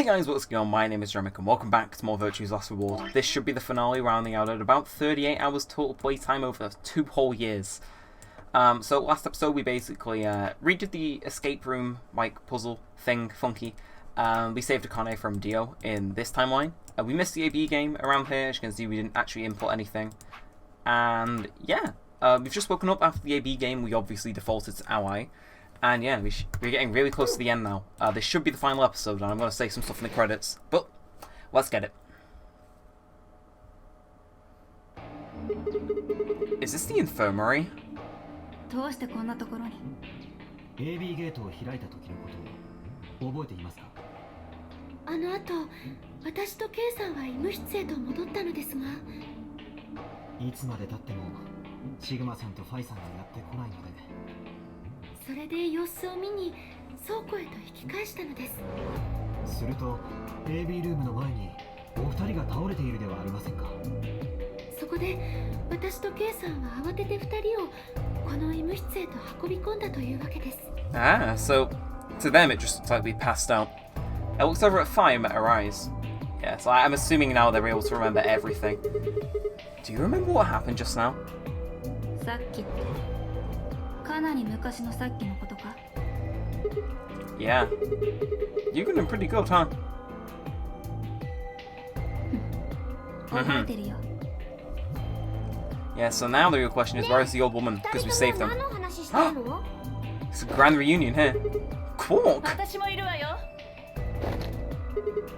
guys, what's going on? My name is Remick and welcome back to more Virtue's Last Reward. This should be the finale, rounding out at about 38 hours total playtime over 2 whole years. So last episode we basically redid the escape room like puzzle thing, funky. We saved Akane from Dio in this timeline. We missed the AB game around here, as you can see we didn't actually input anything. And yeah, we've just woken up after the AB game. We obviously defaulted to Ally. And yeah, we're getting really close to the end now. This should be the final episode, and I'm going to say some stuff in the credits. But, let's get it. Is this the infirmary? どうしてこんなところに AB ゲートを開いた時のことを覚えていますか？あの後、私と K さんは医務室へと戻ったのですが、いつまで経ってもシグマさんとファイさんがやってこないので、それで様子を見に倉庫へと引き返したのです。すると AB ルームの前にお二人が倒れているではありませんか。そこで私と K さんは慌てて二人をこの医務室へと運び込んだというわけです。Ah, so to them it just looks like we passed out. It looks over at Fire met her eyes. Yeah, so I'm assuming now they're able to remember everything. Do you remember what happened just now? さっきってかなり昔のさっきのことか Yeah. You've been pretty good, huh? 覚えてるよ Yeah, so now the real question is, where is the old woman? Because we saved them. It's a grand reunion here. Quark! 私もいるわよ。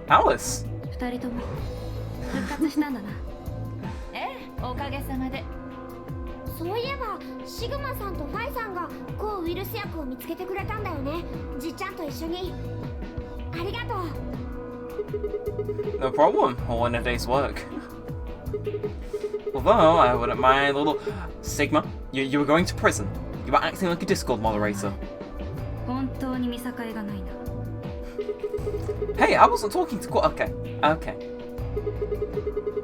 Alice! 二人とも復活したんだなええ、おかげさまで。そういえばシグマさんとファイさんが抗ウイルス薬を見つけてくれたんだよね。じっちゃんと一緒に。ありがとう。No problem. All in a day's work. Although, I wouldn't mind a little... Sigma, you were going to prison. You were acting like a Discord moderator. 本当に見境がないな Hey, I wasn't talking to... Okay.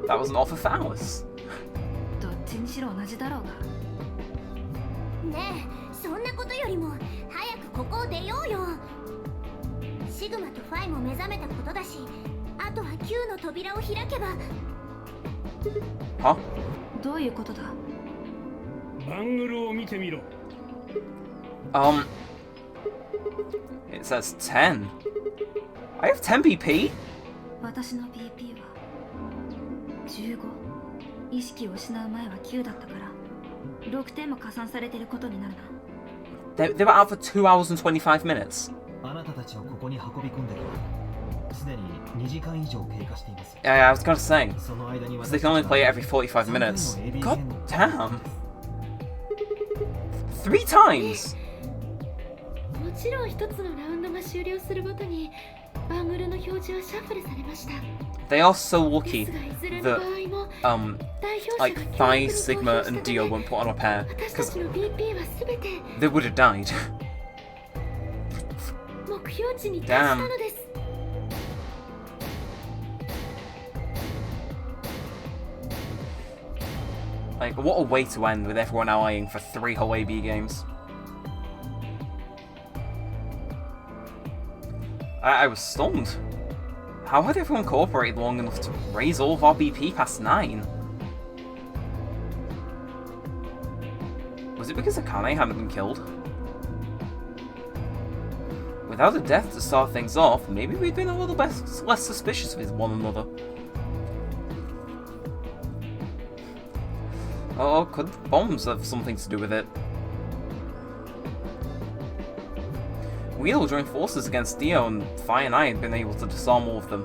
That was an offer for Alice. どっちにしろ同じだろうがねえ、そんなことよりも早くここを出ようよ。シグマとファイも目覚めたことだし、あとは Q の扉を開けば。Huh? どういうことだアングルを見てみろ。It says 10. I have 10 BP? 私の BP は15意識を失う前は9だったから6点も加算されてることになるな They were out for 2 hours and 25 minutes. あなたたちをここに運び込んでからすでに2時間以上経過しています。 Yeah, I was gonna say. その間に Because they can only play it every 45 minutes. God damn. 3 times! もちろん一つのラウンドが終了するごとにバングルの表示はシャッフルされました。 They are so lucky ですがいずれの場合 that も like Thai, Sigma, and Dio weren't put on a pair, 私た because ちの BP はすべて they would have died. 目標値に達したのです。Like, what a way to end with everyone allying for 3 whole AB games. I was stunned. How had everyone cooperated long enough to raise all of our BP past 9? Was it because Akane hadn't been killed? Without a death to start things off, maybe we'd been a little less suspicious of one another. Oh, could the bombs have something to do with it? We all joined forces against Dio, and Fi and I had been able to disarm all of them.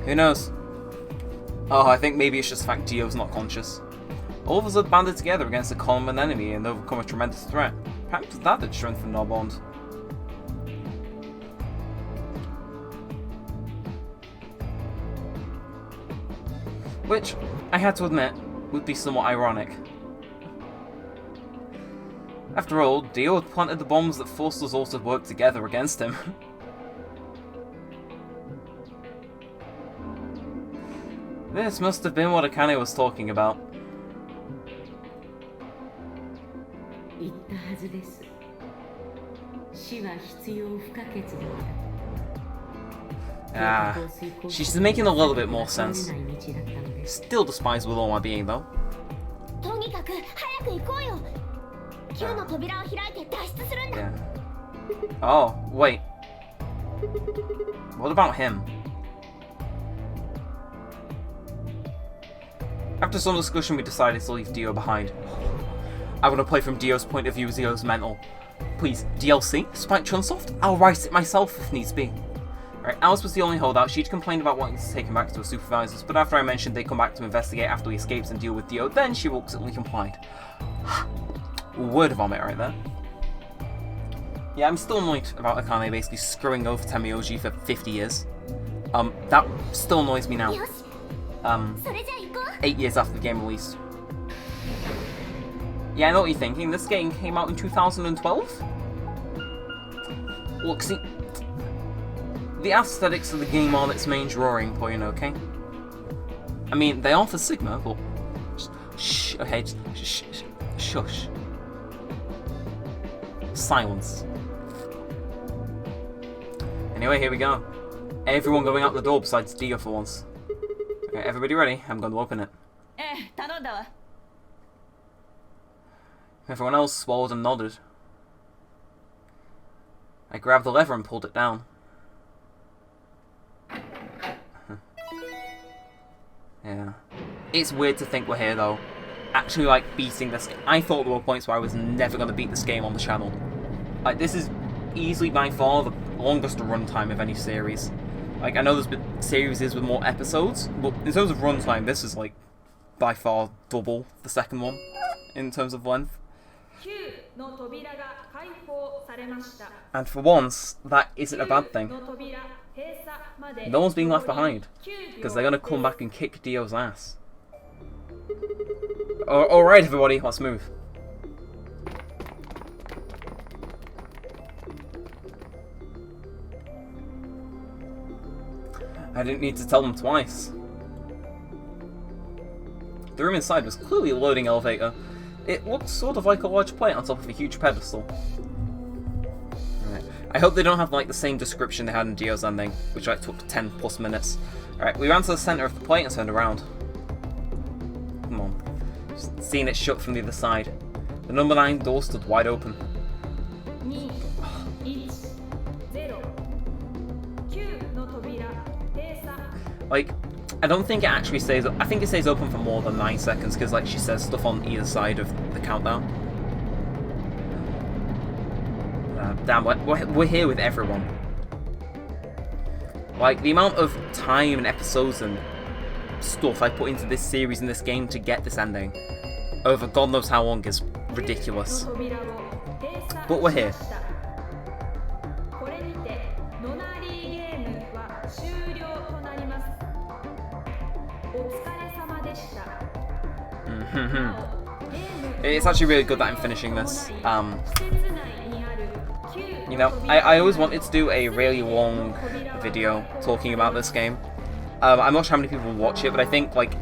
Who knows? Oh, I think maybe it's just the fact Dio's not conscious. All of us had banded together against a common enemy and overcome a tremendous threat. Perhaps that had strengthened our bond. Which, I had to admit, would be somewhat ironic. After all, Dio had planted the bombs that forced us all to work together against him. This must have been what Akane was talking about. 言ったはずです。死は必要不可欠だった。Ah, she's making a little bit more sense. Still despise with all my being, though. とにかく早く行こうよ。Q の扉を開いて脱出するんだ。 Yeah. Oh, wait. What about him? After some discussion, we decided to leave Dio behind. I want to play from Dio's point of view as Dio's mental. Please, DLC? Spike Chunsoft? I'll write it myself if needs be. Right, Alice was the only holdout. She'd complained about wanting to take him back to her supervisors, but after I mentioned they'd come back to investigate after he escapes and deal with Dio, then she reluctantly complied. Word vomit right there. Yeah, I'm still annoyed about Akane basically screwing over Temioji for 50 years. That still annoys me now. それじゃあ行こう。 8 years after the game released. Yeah, I know what you're thinking. This game came out in 2012? Look, see, the aesthetics of the game aren't its main drawing point, okay? I mean, they are for Sigma, but... Shh, okay, shush. Silence. Anyway, here we go. Everyone going out the door besides Dio for once. Okay, everybody ready? I'm going to open it. 頼んだわ。 Everyone else swallowed and nodded. I grabbed the lever and pulled it down. Yeah. It's weird to think we're here though. Actually like beating this game. I thought there were points where I was never going to beat this game on the channel. Like this is easily by far the longest runtime of any series. Like I know there's been series with more episodes, but in terms of runtime this is like by far double the second one in terms of length. And for once, that isn't a bad thing. No one's being left behind, because they're going to come back and kick Dio's ass. Alright everybody, let's move. I didn't need to tell them twice. The room inside was clearly a loading elevator. It looked sort of like a large plate on top of a huge pedestal. Right. I hope they don't have like the same description they had in Dio's ending, which like took 10 plus minutes. Alright, we ran to the centre of the plate and turned around. Come on. Just seeing it shut from the other side. The number 9 door stood wide open. Like, I don't think it actually stays. I think it stays open for more than 9 seconds because, like, she says stuff on either side of the countdown. Damn, we're here with everyone. Like, the amount of time and episodes and stuff I put into this series and this game to get this ending over God knows how long is ridiculous. But we're here. It's actually really good that I'm finishing this. You know, I always wanted to do a really long video talking about this game. I'm not sure how many people watch it, but I think, like,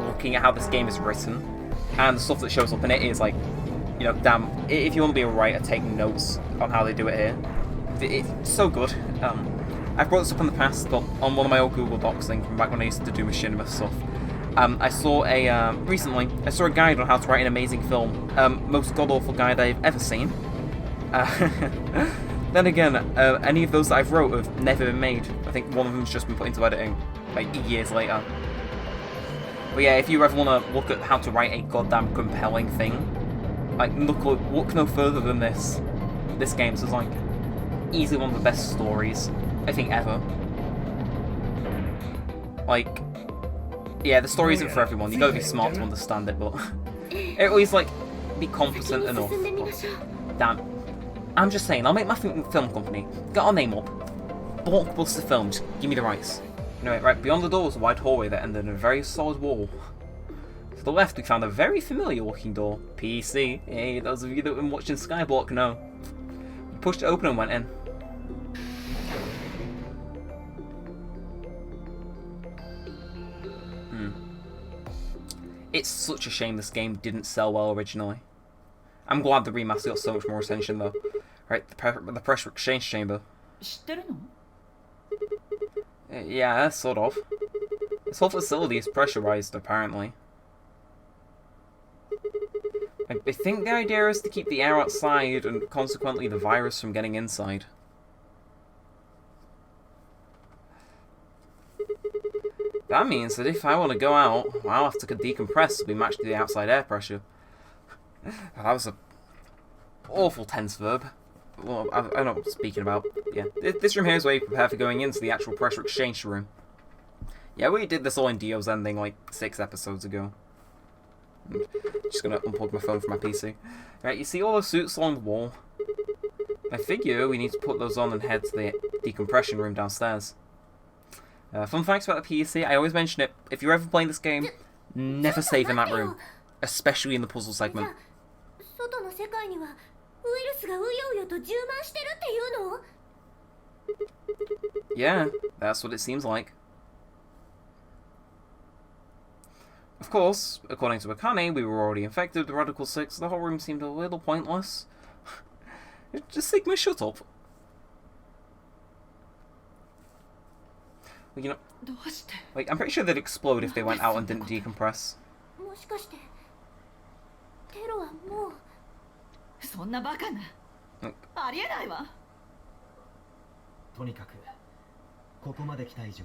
looking at how this game is written and the stuff that shows up in it is, like, you know, damn, if you want to be a writer, take notes on how they do it here. It's so good. I've brought this up in the past, but on one of my old Google Docs things from back when I used to do machinima stuff. I saw recently, I saw a guide on how to write an amazing film. Most god-awful guide I've ever seen. Then again, any of those that I've wrote have never been made. I think one of them's just been put into editing, like, years later. But yeah, if you ever want to look at how to write a goddamn compelling thing, like, look no further than this. This game, so it's like, easily one of the best stories, I think, ever. Like, yeah, the story isn't for everyone, you gotta be smart to understand it, but at least, like, be competent enough. But, damn. I'm just saying, I'll make my film company, get our name up, Blockbuster Films, give me the rights. Anyway, right, beyond the door was a wide hallway that ended in a very solid wall. To the left, we found a very familiar looking door. PC. Hey, those of you that have been watching Skyblock know. We pushed it open and went in. It's such a shame this game didn't sell well originally. I'm glad the remaster got so much more attention though. Right, the pressure exchange chamber. Yeah, sort of. This whole facility is pressurized, apparently. I think the idea is to keep the air outside and consequently the virus from getting inside. That means that if I want to go out, well, I'll have to decompress to be matched to the outside air pressure. That was a awful tense verb. Well, I know what I'm speaking about. Yeah, this room here is where you prepare for going into the actual pressure exchange room. Yeah, we did this all in Dio's ending like 6 episodes ago. I'm just gonna unplug my phone from my PC. Right, you see all those suits along the wall? I figure we need to put those on and head to the decompression room downstairs. Fun facts about the PC, I always mention it. If you're ever playing this game, never save in that room. Especially in the puzzle segment. Yeah, that's what it seems like. Of course, according to Akane, we were already infected with Radical 6, the whole room seemed a little pointless. Just Sigma, shut up. Well, you know, like, I'm pretty sure they'd explode if they went out and didn't decompress. そんなバカな。ありえないわ。とにかくここまで来た以上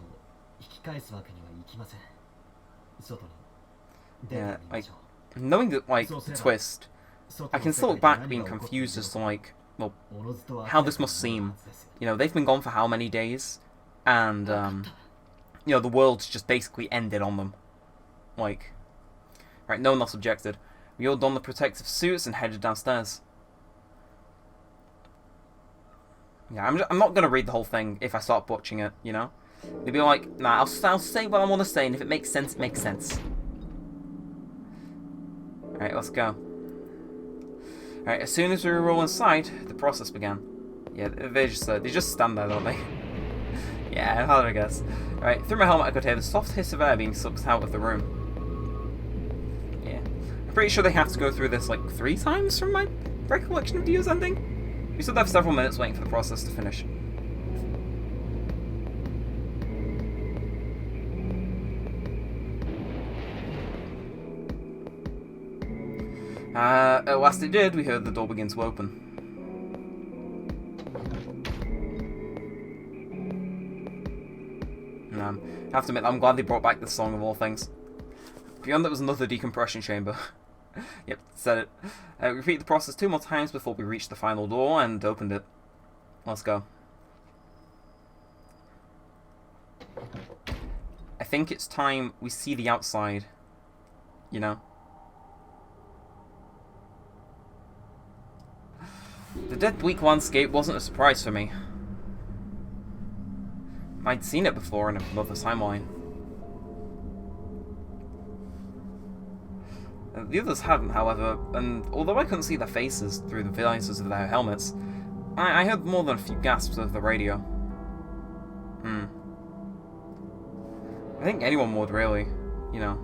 引き返すわけにはいきません。外に出て Yeah, みま like, しょ knowing the, like, twist, う。 I can still look back being confused as to, like, well, how this must seem. You know, they've been gone for how many days? And, you know, the world's just basically ended on them. Like, right, no one else objected. We all donned the protective suits and headed downstairs. Yeah, I'm not going to read the whole thing if I start butchering it, you know? They'd be like, nah, I'll say what I want to say, and if it makes sense, it makes sense. Alright, let's go. Alright, as soon as we were all inside, the process began. Yeah, they just stand there, don't they? Yeah, how did I guess? Alright, through my helmet I could hear the soft hiss of air being sucked out of the room. Yeah. I'm pretty sure they have to go through this like 3 times from my recollection of Dio's ending. We stood there for several minutes waiting for the process to finish. At last it did, we heard the door begin to open. I have to admit, I'm glad they brought back this song of all things. Beyond that was another decompression chamber. Yep, said it. Repeat the process 2 more times before we reached the final door and opened it. Let's go. I think it's time we see the outside. You know? The dead bleak landscape wasn't a surprise for me. I'd seen it before in another timeline. The others hadn't, however, and although I couldn't see their faces through the visors of their helmets, I heard more than a few gasps over the radio. I think anyone would, really, you know.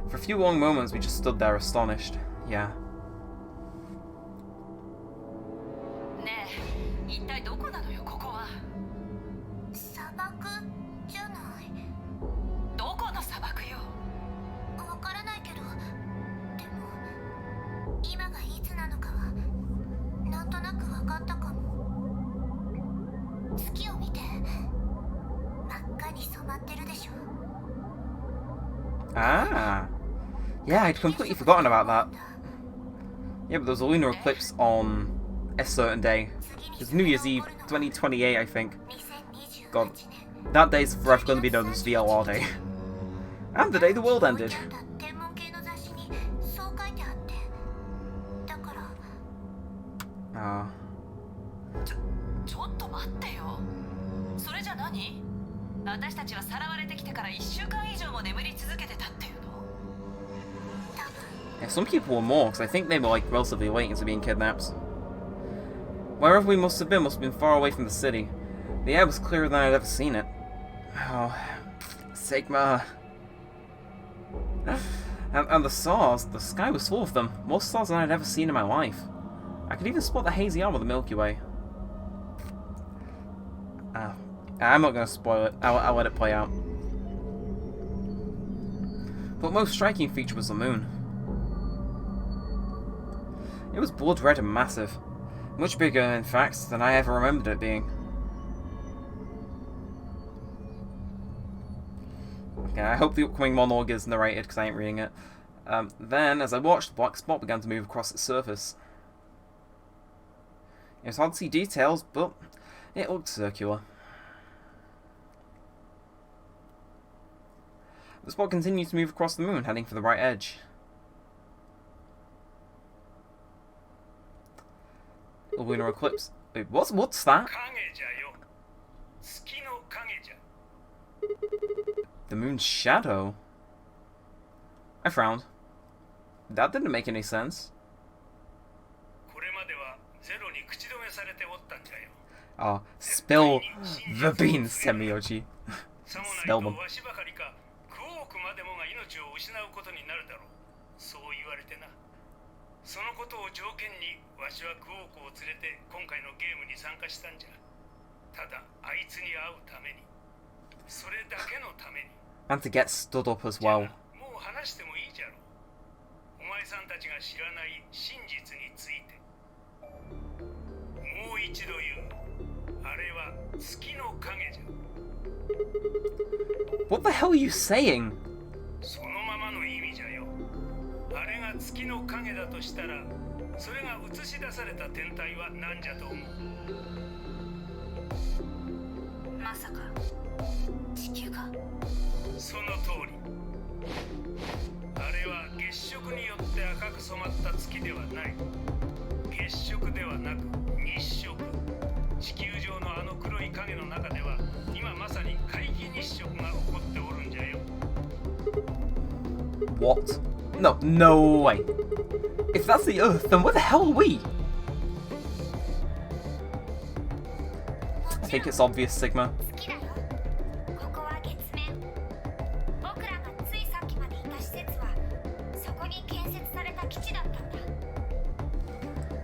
For a few long moments we just stood there astonished, yeah. ねえ、一体どこなのよここは。砂漠じゃない。どこの砂漠よ。わからないけど、でも今がいつなのかはなんとなくわかったかも。月を見て、真っ赤に染まってるでしょ。Ah! Yeah, I'd completely forgotten about that. Yeah, but there was a lunar eclipse on a certain day. It was New Year's Eve, 2028, I think. God, that day's forever going to be known as VLR Day. And the day the world ended. Ah. ちょっと待ってよ。それじゃ何？私たちはさらわれてきてから1週間以上も眠り続けてたっていうの？ Yeah, some people were more, because I think they were like relatively late into being kidnapped. Wherever we must have been far away from the city. The air was clearer than I'd ever seen it. Oh, Sigma. And the stars, the sky was full of them. More stars than I'd ever seen in my life. I could even spot the hazy arm of the Milky Way. I'm not going to spoil it. I'll let it play out. But most striking feature was the moon. It was blood red and massive. Much bigger, in fact, than I ever remembered it being. Okay, I hope the upcoming monologue is narrated, because I ain't reading it. Then, as I watched, the black spot began to move across its surface. It was hard to see details, but it looked circular. The spot continued to move across the moon, heading for the right edge. A lunar eclipse. Wait, what's that? The moon's shadow? I frowned. That didn't make any sense. Ah, spill the beans, Semioji. Spill them. And to get stood up as well. What the hell are you saying? What? No way. If that's the Earth, then where the hell are we? I think it's obvious, Sigma.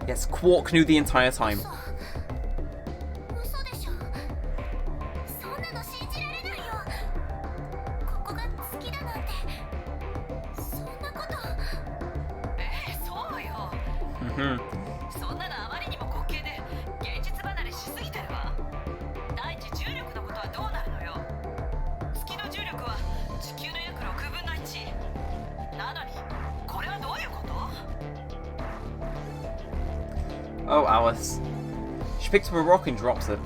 Yes, Quark knew the entire time. Oh, Alice. She picks up a rock and drops it.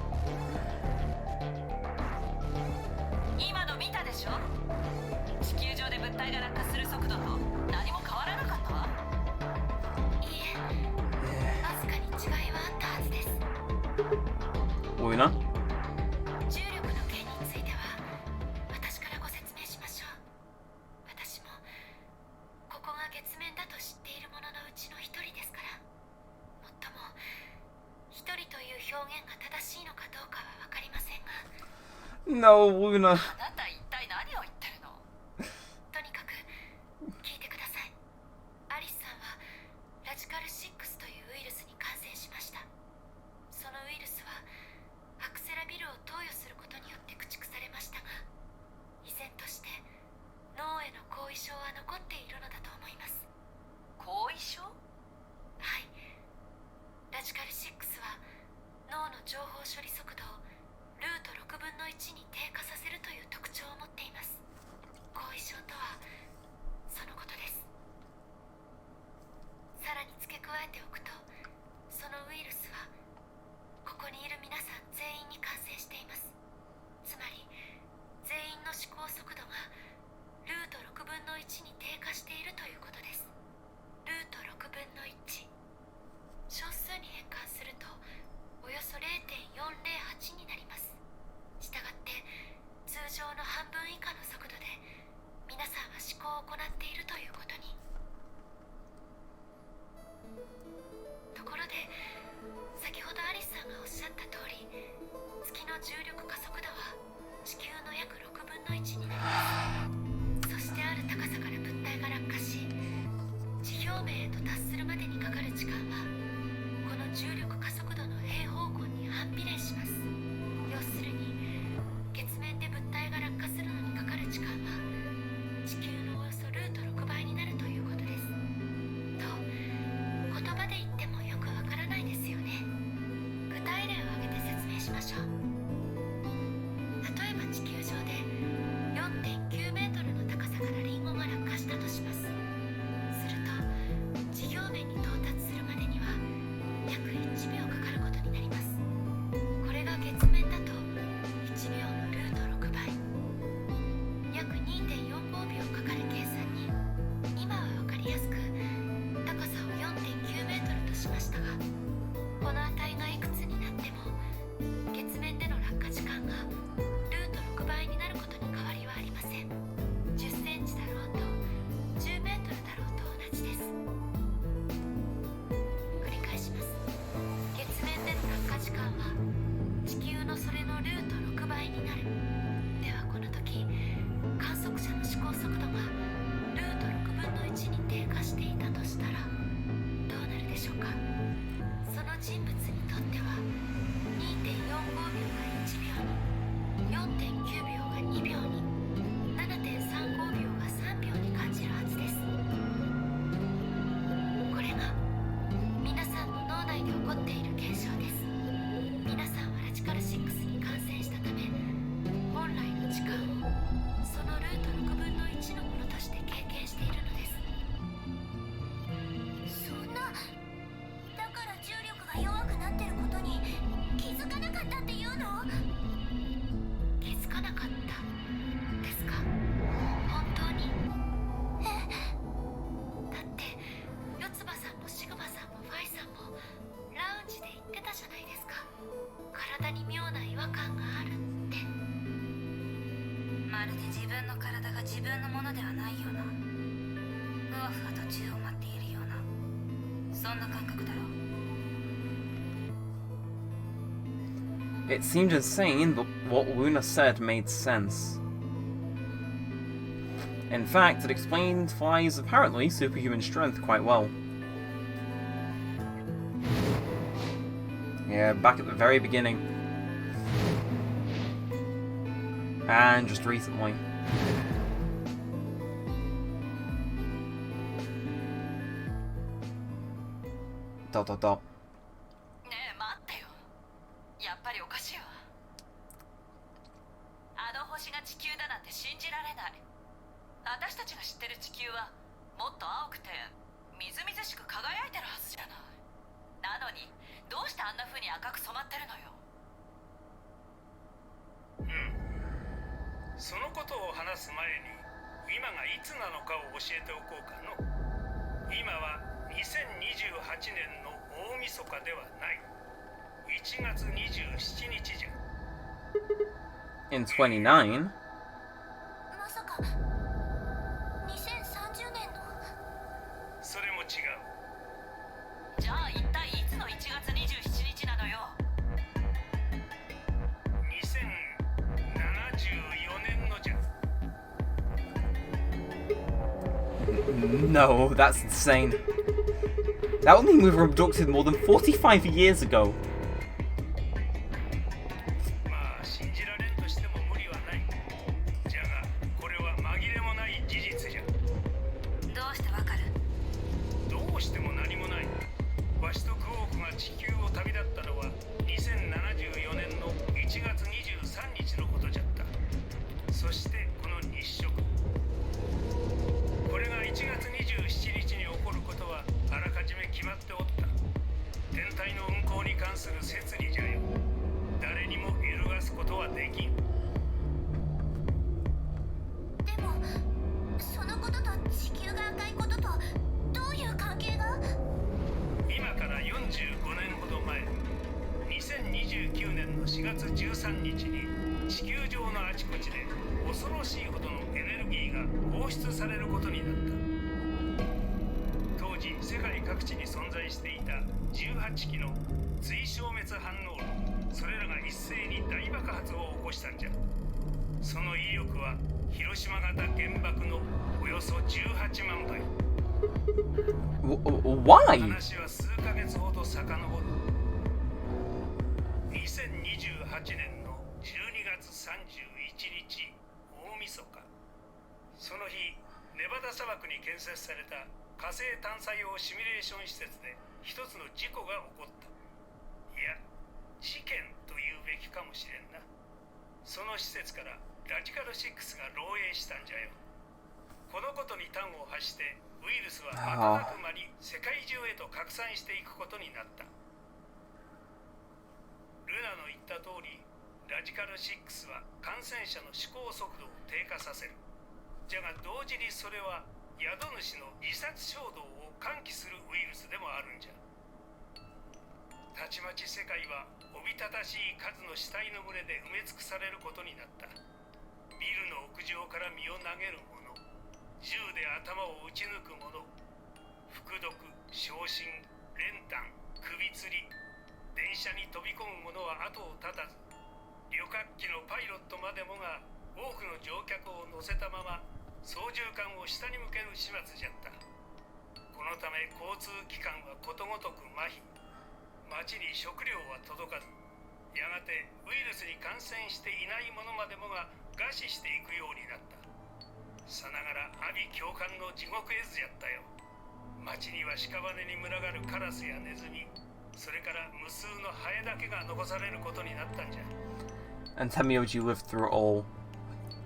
Luna? No, Luna. ったっていうの？気づかなかったですか？本当に？だって四つ葉さんもシグマさんもファイさんもラウンジで言ってたじゃないですか。体に妙な違和感があるって。まるで自分の体が自分のものではないような、ふわふわと宙を舞っているような、そんな感覚だろう。 It seemed insane, but what Luna said made sense. In fact, it explained Fly's apparently superhuman strength quite well. Yeah, back at the very beginning. And just recently. Dot dot dot. ねえ待ってよ。やっぱりおかしいわ。あの星が地球だなんて信じられない。私たちが知ってる地球はもっと青くてみずみずしく輝いてるはずじゃない。なのにどうしてあんな風に赤く染まってるのよ。そのことを話す前に今がいつなのかを教えておこうかの。今は2028年の大晦日ではない。1月27日じゃ。In 29, まさか2030年の？それも違う。じゃあ一体いつの1月27日なのよ。2074年のじゃ。no, that's insane. That would mean we were abducted more than 45 years ago. まあ信じられんとしても無理はない。じゃがこれは紛れもない事実じゃ。どうしてわかる？どうしても何もない。わしとクオークが地球を旅立ったのは2074年の1月23日のことじゃった。そしてこの日食。これが1月27日に起こることはあらかじめ決まっておった。天体の運行に関する摂理じゃよ。誰にも揺るがすことはできん。でもそのことと地球が赤いこととどういう関係が？今から45年ほど前、2029年の4月13日に地球上のあちこちで恐ろしいほどのエネルギーが放出されることになった。当時世界各地に存在していた18機の追消滅反応炉、それらが一斉に大爆発を起こしたんじゃ。その威力は広島型原爆のおよそ18万倍。Why? 話は数ヶ月ほど遡る。2028年の12月31日大晦日。その日、ネバダ砂漠に建設された火星探査用シミュレーション施設で一つの事故が起こった。いや、事件と言うべきかもしれんな。その施設からラジカル6が漏洩したんじゃよ。このことに端を発してウイルスは瞬く間に世界中へと拡散していくことになった。ルナの言った通り、ラジカル6は感染者の思考速度を低下させる。じゃが同時にそれは宿主の自殺衝動を喚起するウイルスでもあるんじゃ。たちまち世界はおびただしい数の死体の群れで埋め尽くされることになった。ビルの屋上から身を投げる者、銃で頭を撃ち抜く者、服毒、焼身、練炭、首吊り、電車に飛び込む者は後を絶たず、旅客機のパイロットまでもが多くの乗客を乗せたまま操縦桿を下に向ける始末じゃった。このため交通機関はことごとく麻痺、街に食料は届かず、やがてウイルスに感染していない者までもが餓死していくようになった。さながら阿鼻叫喚の地獄絵図やったよ。街には屍に群がるカラスやネズミ、それから無数のハエだけが残されることになったんじゃ。And tell me, would you live through it all?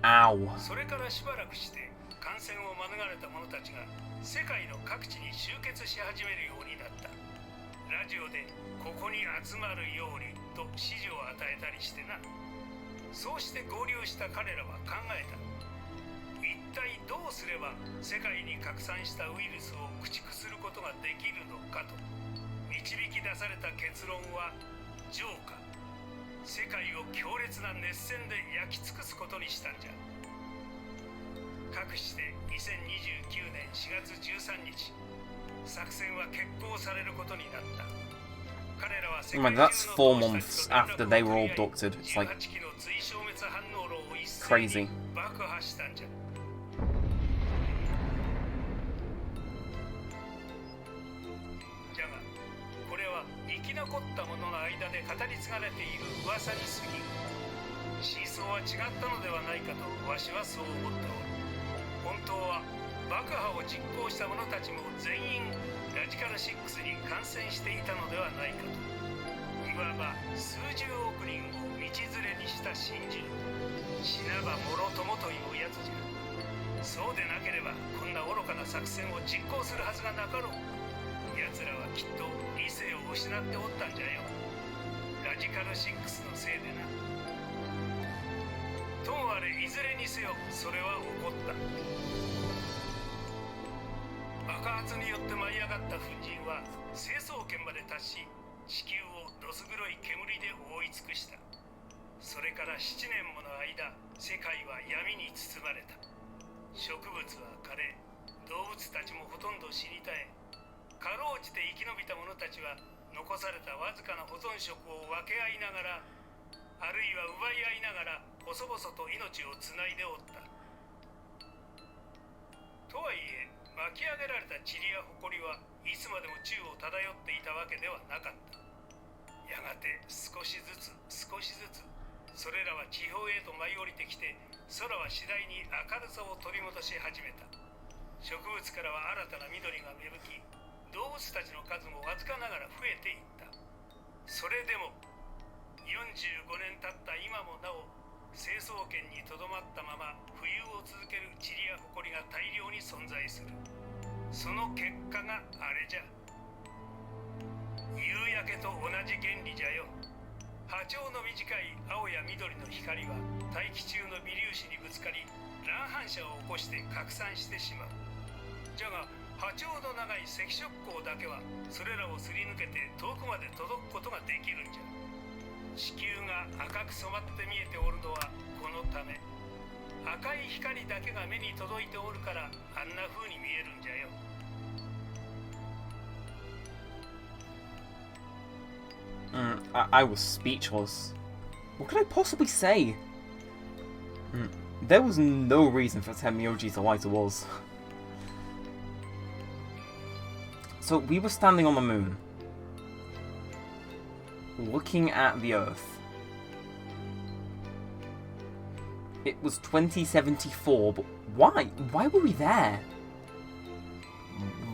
Ow. それからしばらくして感染を免れた者たちが世界の各地に集結し始めるようになった。ララジオでここに集まるようにと指示を与えたりしてな。そうして合流した彼らは考えた。一体どうすれば世界に拡散したウイルスを駆逐することができるのかと。導き出された結論は浄化。世界を強烈な熱戦で焼き尽くすことにしたんじゃ。かくして2029年4月13日、作戦は決行されることになった。彼らは世界 That's 中 4 の months after they were all abducted. It's like 18機の追消滅反応炉を一斉 crazy. に爆破したんじゃ。じゃがこれは生き残った者の間で語り継がれている噂に過ぎる。真相は違ったのではないかとわしはそう思っておる。本当は爆破を実行した者たちも全員ラジカル6に感染していたのではないかと。いわば数十億人を道連れにした真珠。死なばもろともというやつじゃ。そうでなければこんな愚かな作戦を実行するはずがなかろう。奴らはきっと理性を失っておったんじゃよ。ラジカル6のせいでな。ともあれいずれにせよそれは起こった。爆発によって舞い上がった粉塵は成層圏まで達し、地球をどす黒い煙で覆い尽くした。それから7年もの間、世界は闇に包まれた。植物は枯れ、動物たちもほとんど死に絶え、かろうじて生き延びた者たちは残されたわずかな保存食を分け合いながら、あるいは奪い合いながら細々と命をつないでおった。とはいえ巻き上げられた塵や埃はいつまでも宙を漂っていたわけではなかった。やがて少しずつそれらは地表へと舞い降りてきて、空は次第に明るさを取り戻し始めた。植物からは新たな緑が芽吹き、動物たちの数もわずかながら増えていった。それでも45年経った今もなお、成層圏にとどまったまま浮遊を続ける塵や埃が大量に存在する。その結果があれじゃ。夕焼けと同じ原理じゃよ。波長の短い青や緑の光は大気中の微粒子にぶつかり、乱反射を起こして拡散してしまう。じゃが波長の長い赤色光だけはそれらをすり抜けて遠くまで届くことができるんじゃ。地球が赤く染まって見えておるのはこのため。赤い光だけが目に届いておるからあんな風に見えるんじゃよ。I was speechless. What could I possibly say? There was no reason for Tenmyoji to lie to us. So we were standing on the moon, looking at the Earth. It was 2074, but why? Why were we there?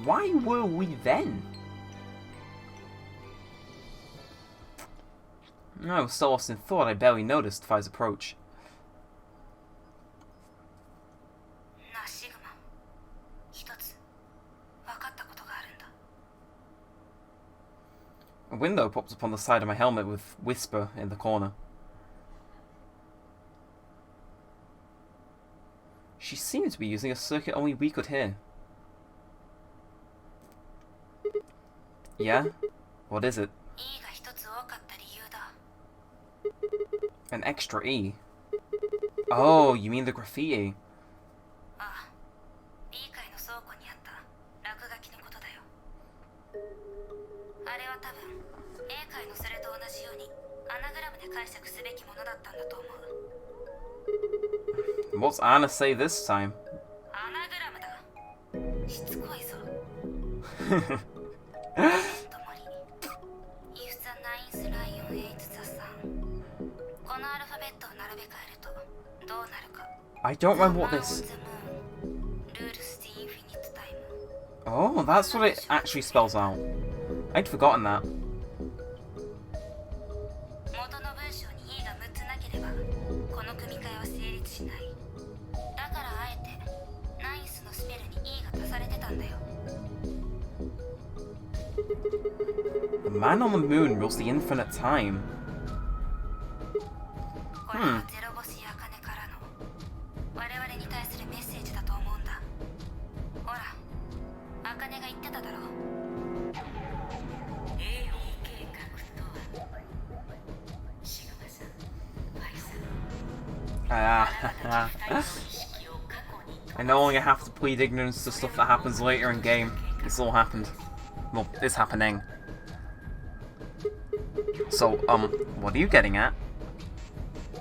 Why were we then? I was so lost in thought I barely noticed Fi's approach. なあシグマ、一つ分かったことがあるんだ。A window popped up on the side of my helmet with Whisper in the corner. She seemed to be using a circuit only we could hear. Yeah? What is it? E が一つ多かった理由だ。An extra E? Oh, you mean the graffiti? ああ、B 階の倉庫にあった落書きのことだよ。あれは多分 A 階のそれと同じようにアナグラムで解釈すべきものだったんだと思う。What's Anna say this time? アナグラムだ。しつこいぞ。I don't remember what this... Oh, that's what it actually spells out. I'd forgotten that. 元の文章に E が6つなければこの組み替えは成立しない。だからあえてナインスのスペルに E が足されてたんだよ。The Man on the moon rules the infinite time. これはゼロ星やかねからの我々に対するメッセージだと思うんだ。ほら、あかねが言ってただろう。AB 計画とは、シグマさん、ファイさん。I no longer have to plead ignorance to stuff that happens later in game. It's all happened. Well, it's happening. So, what are you getting at?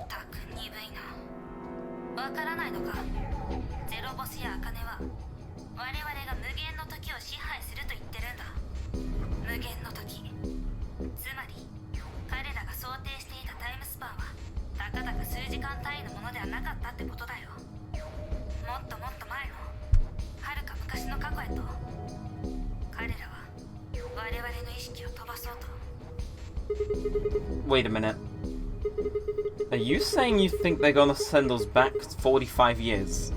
たく鈍いな。わからないのか。ゼロボスやアカネは我々が無限の時を支配すると言ってるんだ。無限の時。つまり彼らが想定していたタイムスパンはたかだか数時間単位のものではなかったってことだよ。もっともっと前のはるか昔の過去へと彼らは我々の意識を飛ばそうと。Wait a minute. Are you saying you think they're gonna send us back 45 years?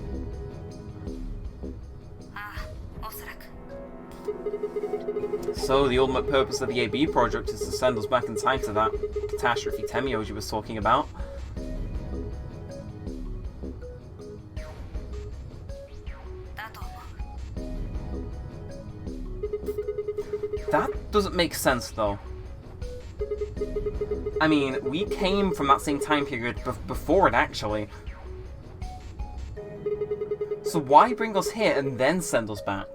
ああ、おそらく。 So, the ultimate purpose of the AB project is to send us back in time to that catastrophe Temioji was talking about. だと思う。 That doesn't make sense, though. I mean, we came from that same time period before it, actually. So why bring us here and then send us back?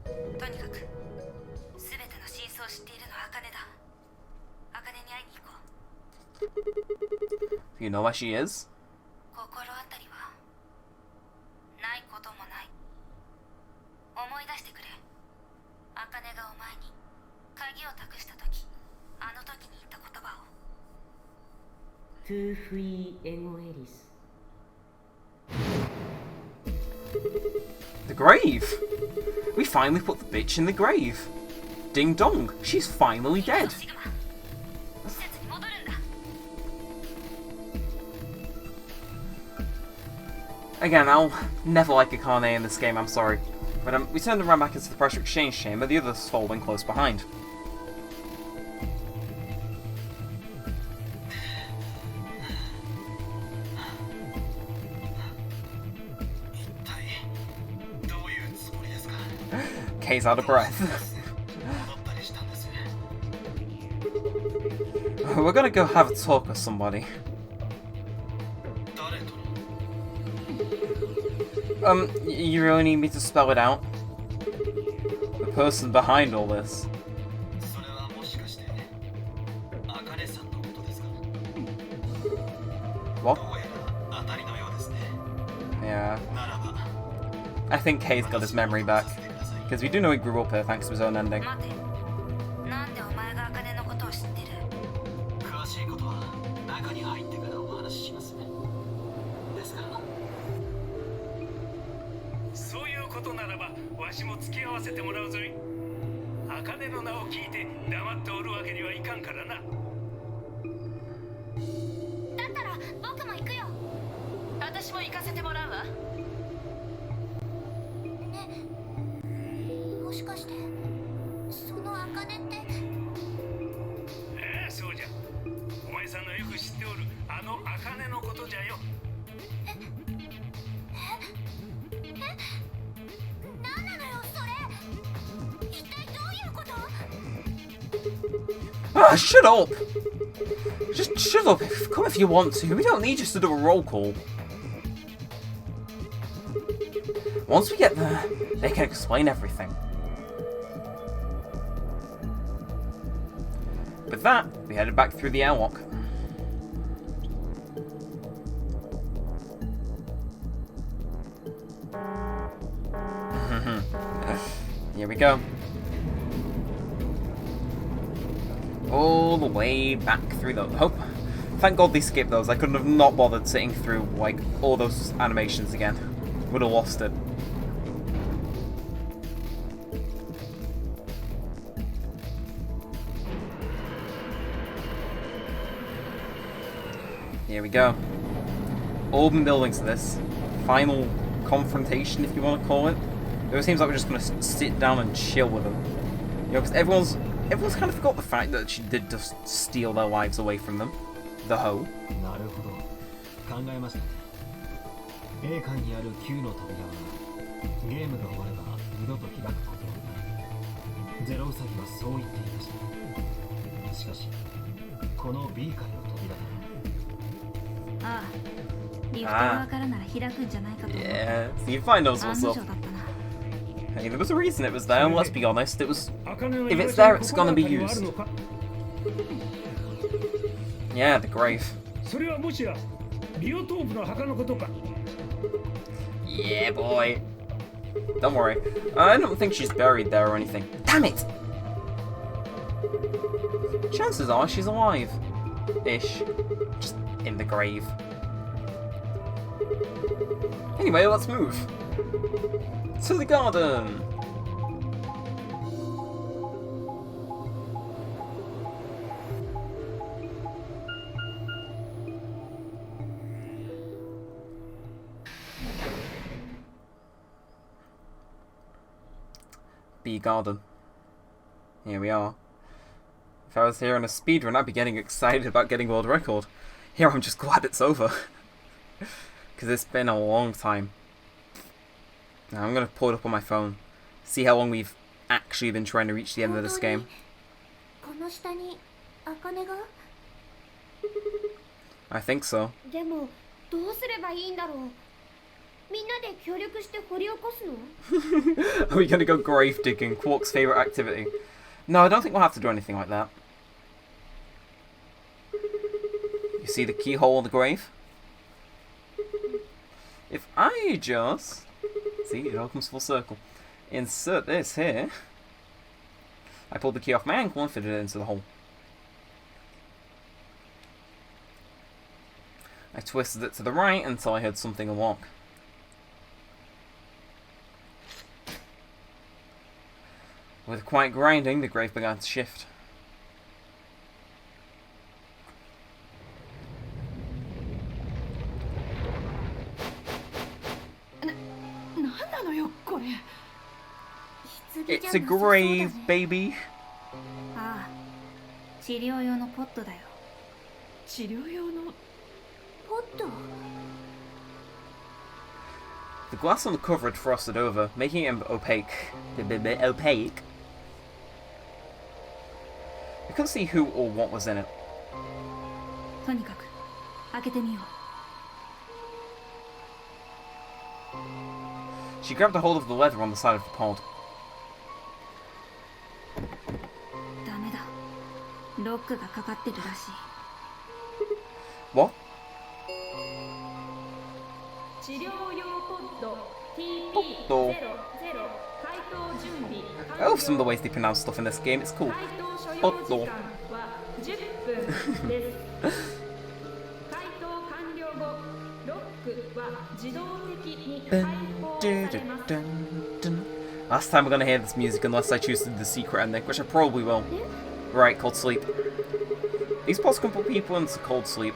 とにかく全ての真相を知っているのはアカネだ。アカネに会いに行こう。 You know where she is? 心当たりはないこともない。思い出してくれ。アカネがお前に鍵を託した時、あの時に言った言葉を。トゥーフリーエゴエリス。 The grave! We finally put the bitch in the grave! Ding dong! She's finally dead! シグマ、施設に戻るんだ。 Again, I'll never like Akane in this game, I'm sorry. But we turned around back into the pressure exchange chamber, the others following close behind. 一体どういうつもりですか。 Kay's out of breath. 戻ったりしたんです。 We're gonna go have a talk with somebody. 誰と？ You really need me to spell it out? The person behind all this. それはもしかしてアカネさんのことですか。 What? どうやら当たりのようですね。 Yeah. ならば I think Kay's got his memory back. させてください。 Because we do know he grew up here thanks to his own ending. 待て。なんでお前がアカネのことを知ってる？詳しいことは中に入ってからお話しします。ですがそういうことならばわしも付き合わせてもらうぞい。茜の名を聞いて黙っておるわけにはいかんからな。だったら僕も行くよ。私も行かせてもらうわ。もしかしてその茜ってああ、そうじゃ。お前さんのよく知っておるあの茜のことじゃよ。何なのよそれ。一体どういうこと？ Ah, shut up! Just shut up. Come if you want to. We don't need you to do a roll call. Once we get there, they can explain everything. With that, we headed back through the airlock. Here we go. All the way back through those. Oh, thank God they skipped those. I couldn't have not bothered sitting through like all those animations again. Would have lost it. Here we go. Open buildings to this. Final confrontation, if you want to call it. It seems like we're just going to sit down and chill with them. You because everyone's kind of forgot the fact that she did just steal their lives away from them. The hoe. なるほど。考えましたね。A 階にある9の扉はゲームが終われば二度と開くことはない。ゼロウサギはそう言っていました。しかしこの B 階の扉だ。ああ、リフト側からなら開くんじゃないかと思った。 Yeah, Steve Fine knows 案 what's の up. 定だったな。 Hey, there was a reason it was there, and let's be honest, it was... If it's there, it's gonna be used. Yeah, the grave. それはもしやビオトープの墓のことか。 Yeah, boy. Don't worry. I don't think she's buried there or anything. Damn it! Chances are she's alive. Ish. Just in the grave. Anyway, let's move. To the garden! B garden. Here we are. If I was here on a speedrun, I'd be getting excited about getting world record. Here I'm just glad it's over. Because it's been a long time. Now I'm going to pull it up on my phone. See how long we've actually been trying to reach the end of this game. この下に茜が？ I think so. でもどうすればいいんだろう。みんなで協力して掘り起こすの？ Are we going to go grave digging? Quark's favourite activity. No, I don't think we'll have to do anything like that. You see the keyhole in the grave? If I just... See, it all comes full circle. Insert this here. I pulled the key off my ankle and fitted it into the hole. I twisted it to the right until I heard something unlock. With quiet grinding, the grave began to shift. It's a grave, baby. ああ、治療用のポットだよ。治療用のポット？ The glass on the cover had frosted over, making it opaque. Opaque. I couldn't see who or what was in it. とにかく開けてみよう。 She grabbed a hold of the leather on the side of the pod. ダメだ。ロックがかかってるらしい。 What? 治療用ポッド Poddle. TP00 解凍準備 I love some of the ways they pronounce stuff in this game, it's cool. 解凍所要 Poddle. 時間は10分です解凍完了後ロックは自動的に解放されます Last time we're gonna hear this music unless I choose to do the secret ending, which I probably will. Right, cold sleep. These pods can put people into cold sleep.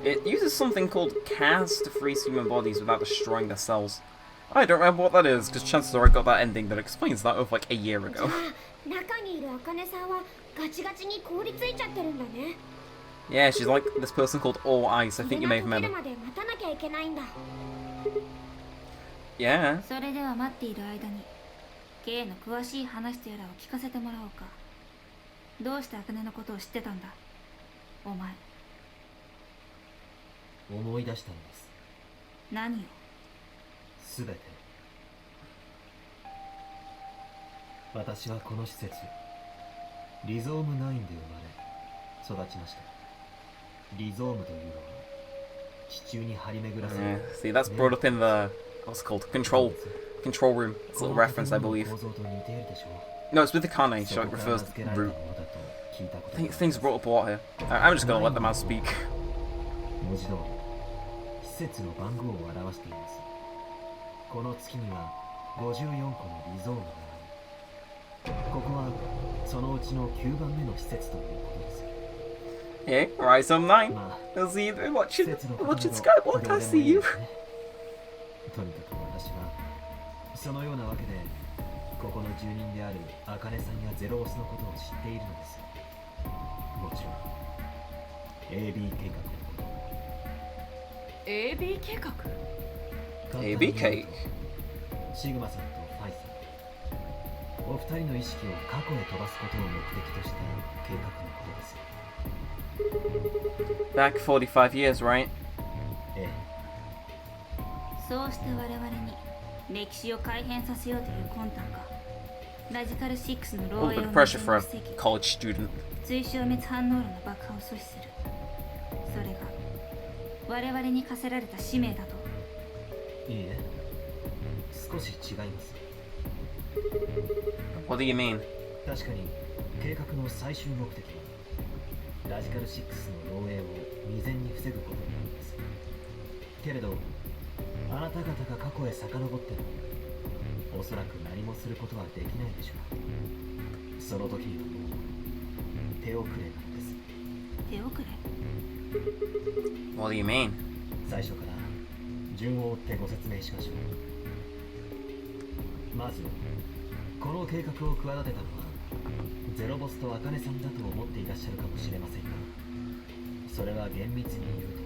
It uses something called CAS to freeze human bodies without destroying their cells. I don't remember what that is, because chances are I got that ending that explains that over like a year じゃ ago. あ中にいる茜さんはガチガチに凍りついちゃってるんだね。 Yeah, she's like this person called All Ice. I think you may have それ met が her. 溶けるまで待たなきゃいけないんだ。 Yeah. それでは待っている間に K の詳しい話とやらを聞かせてもらおうか。どうして茜のことを知ってたんだお前。思い出したのです。何を？すべて。私はこの施設リゾーム9で生まれ育ちました。リゾームというのは地中に張り巡らせ Yeah. See, that's brought up in the what's it called control room. It's a little reference, I believe. 構造と似ているでしょう。 No, it's with the Kane, so it そこから refers 名 to 付け the られ root. たものだと聞いたこと I が think あります things brought up a lot here. I'm just gonna let the man speak. 文字通り施設の番号を表しています。この月には54個のリゾームがあり、ここはそのうちの9番目の施設ということです。 Hey, Rise on 9. まあ I'll see you 施 watching 設のことなど Skywalk. I どうで see もいい you. ですね。とにかく私はそのようなわけでここの住人である茜さんやゼロオスのことを知っているのです。もちろん AB 計画のこと。 AB 計画？ AB 計画。シグマさんとファイさん、お二人の意識を過去へ飛ばすことを目的とした計画のことです。 Back 45 years, right? ええ、そうして我々に歴史を改変させようという魂胆か。ラジカル6の A 漏 little 洩 bit を of 未 pressure 然 for に防 a ぎ college student. 追消滅反応炉の爆破を阻止する。それが我々に課せられた使命だと。いいえ、少し違います。 What do you mean? 確かに計画の最終目的はラジカル6の漏洩を未然に防ぐことになるんです。けれどあなた方が過去へ遡ってもおそらく何もすることはできないでしょう。その時にはもう手遅れなのです。手遅れ？ What do you mean? 最初から順を追ってご説明しましょう。まずこの計画を企てたのはゼロボスと茜さんだと思っていらっしゃるかもしれませんが、それは厳密に言うと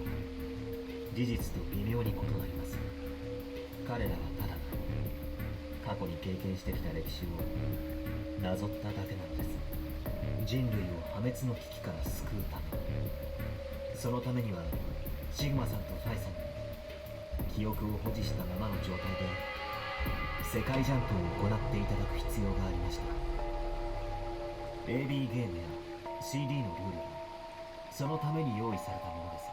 事実と微妙に異なります。彼らはただ過去に経験してきた歴史をなぞっただけなのです。人類を破滅の危機から救うため、そのためにはシグマさんとファイさんに記憶を保持したままの状態で世界ジャンプを行っていただく必要がありました。 AB ゲームや CD のルールはそのために用意されたものです。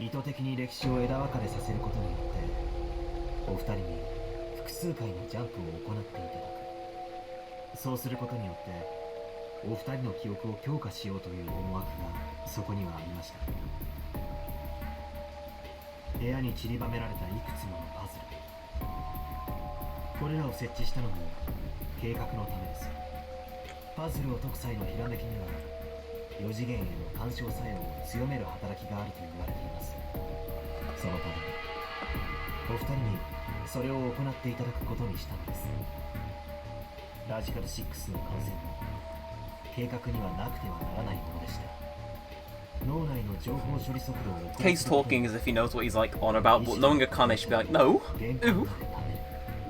意図的に歴史を枝分かれさせることによってお二人に複数回のジャンプを行っていただく。そうすることによってお二人の記憶を強化しようという思惑がそこにはありました。部屋に散りばめられたいくつものパズル、これらを設置したのも計画のためです。パズルを解く際のひらめきには4次元への干渉作用を強める働きがあると言われています。そのためにお二人にそれを行っていただくことにしたのです。ラジカル6の感染も計画にはなくてはならないものでした。脳内の情報処理速度を Kay's talking as if he knows what he's like on about, but knowing Akane should be like, no, ooh,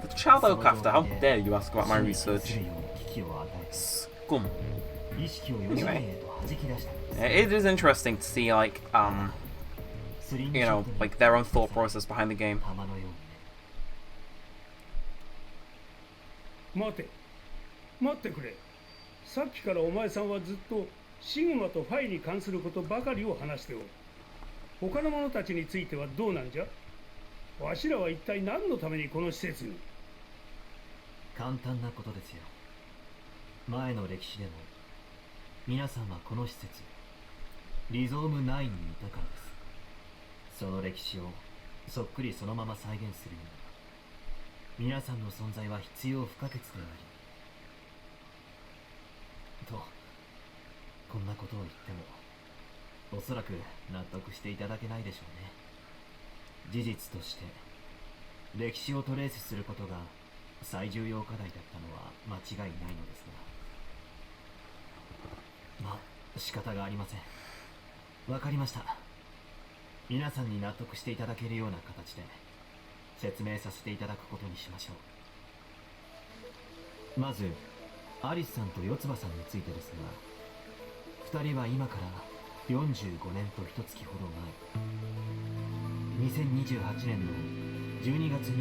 the child I look after, how dare you ask about my research? Scum. Anyway, it is interesting to see like you know, like their own thought process behind the game. 待て待ってくれ。さっきからお前さんはずっとシグマとファイに関することばかりを話しておる。他の者たちについてはどうなんじゃ。わしらは一体何のためにこの施設に。簡単なことですよ。前の歴史でも皆さんはこの施設リゾーム9にいたからです。その歴史をそっくりそのまま再現するには皆さんの存在は必要不可欠であり、とこんなことを言ってもおそらく納得していただけないでしょうね。事実として歴史をトレースすることが最重要課題だったのは間違いないのですが、まあ仕方がありません。わかりました。皆さんに納得していただけるような形で説明させていただくことにしましょう。まずアリスさんと四葉さんについてですが、2人は今から45年と1月ほど前、2028年の12月22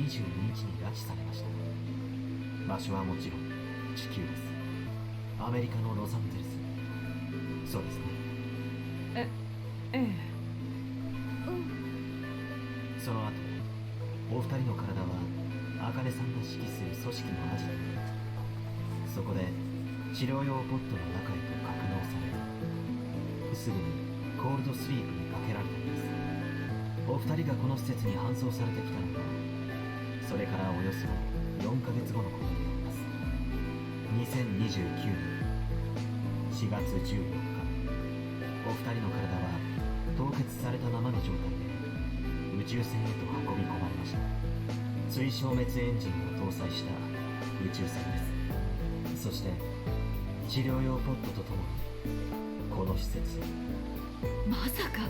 日に拉致されました。場所はもちろん地球です。アメリカのロサンゼルス。そうですね。ええ。その後お二人の体は茜さんが指揮する組織のアジトに、そこで治療用ポットの中へと格納され、すぐにコールドスリープにかけられたのです。お二人がこの施設に搬送されてきたのはそれからおよそ4ヶ月後のことになります。2029年4月14日、お二人の体は凍結されたままの状態で宇宙船へと運び込まれました。追消滅エンジンを搭載した宇宙船です。そして治療用ポットとともにこの施設まさか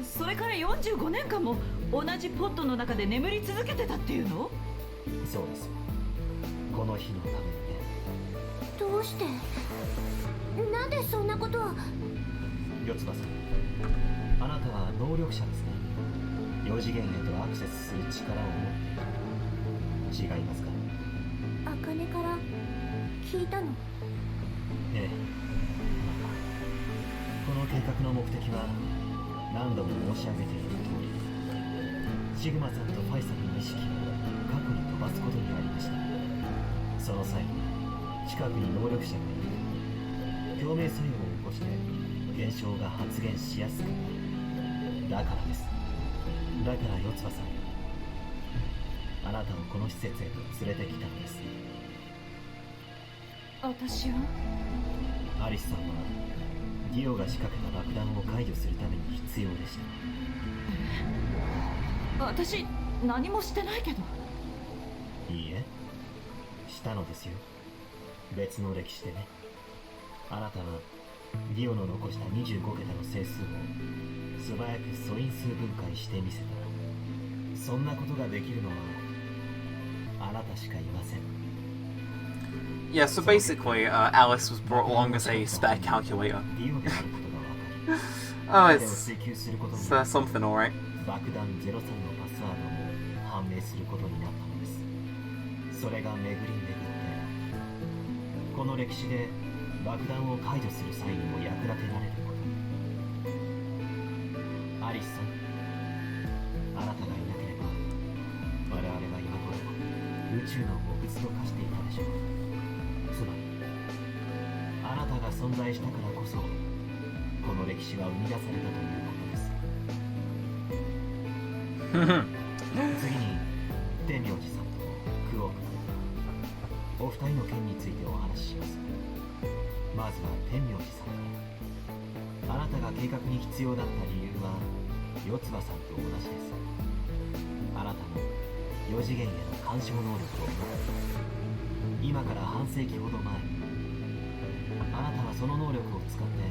それから45年間も同じポットの中で眠り続けてたっていうの？そうです。この日のためにね。どうして？なんでそんなことを？四つ葉さん、あなたは能力者ですね。4次元へとアクセスする力を持っている。違いますか？茜から聞いたの？ええ。この計画の目的は何度も申し上げている通り、シグマさんとファイさんの意識を過去に飛ばすことにありました。その際近くに能力者がいる。共鳴作用を起こして現象が発現しやすくなる。だからです。だから四つ葉さん、あなたをこの施設へと連れてきたのです。私はアリスさんはディオが仕掛けた爆弾を解除するために必要でした。私何もしてないけど。いいえ、したのですよ。別の歴史でね。あなたはディオの残した25桁の整数を素早く素因数分解してみせた。そんなことができるのはあなたしかいません。Yeah, so basically, Alice was brought along as a spare calculator. ディオであることが分かり Oh, 彼を it's 追求することに something, alright. 爆弾03のパスワードも判明することになったのです。それが巡り巡ってこの歴史で爆弾を解除する際にも役立てられることに。アリスさん、あなたがいなければ我々は今頃宇宙の木物と化していたでしょう。つまりあなたが存在したからこそこの歴史は生み出されたということです。次に天明寺さんとクオークお二人の件についてお話しします。まずは天明寺さんから。あなたが計画に必要だった理由は四つ葉さんと同じです。あなたも4次元への干渉能力を持っている。今から半世紀ほど前にあなたはその能力を使って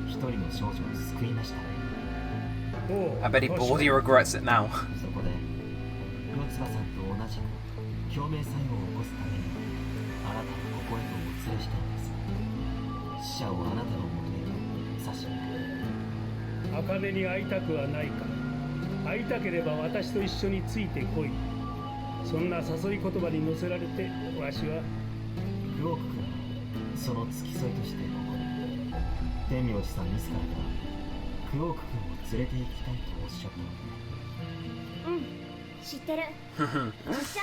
一人の少女を救いましたね。 I bet he bloody regrets it now. そこで四つ葉さんと同じく共鳴作用を起こすためにあなたをここへとお連れしたのです。死者をあなたのもとへと差し向ける。茜に会いたくはないか。会いたければ私と一緒についてこい。そんな誘い言葉に乗せられてわしは。クオーク君はその付き添いとしてここに。天明寺さん自らがクオーク君を連れて行きたいとおっしゃったので。知ってる。じゃ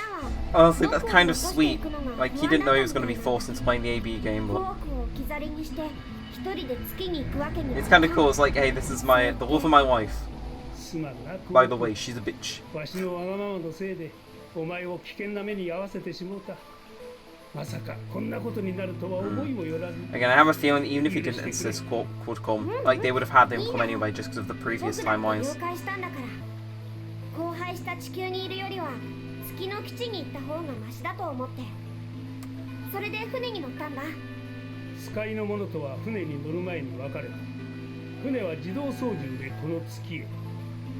あ Honestly, that's kind of sweet. Like, he didn't know he was going to be forced into playing the AB game, クオ but ークを置き去りにして一人で月に行くわけには it's kind of cool. It's like, hey, this is the love of my life. すまんな。 By the way, she's a bitch. わしのわがままのせいでお前を危険な目に遭わせてしもうた。まさかこんなことになるとは思いもよらず。 Again, I have a feeling that even if he didn't insist Quark would come, like, they would have had him come anyway just because of the 僕 previous だって了 timelines. 解したんだから荒廃した地球にいるよりは月の基地に行った方がマシだと思ってそれで船に乗ったんだ。使いの者とは船に乗る前に別れた。船は自動操縦でこの月へ。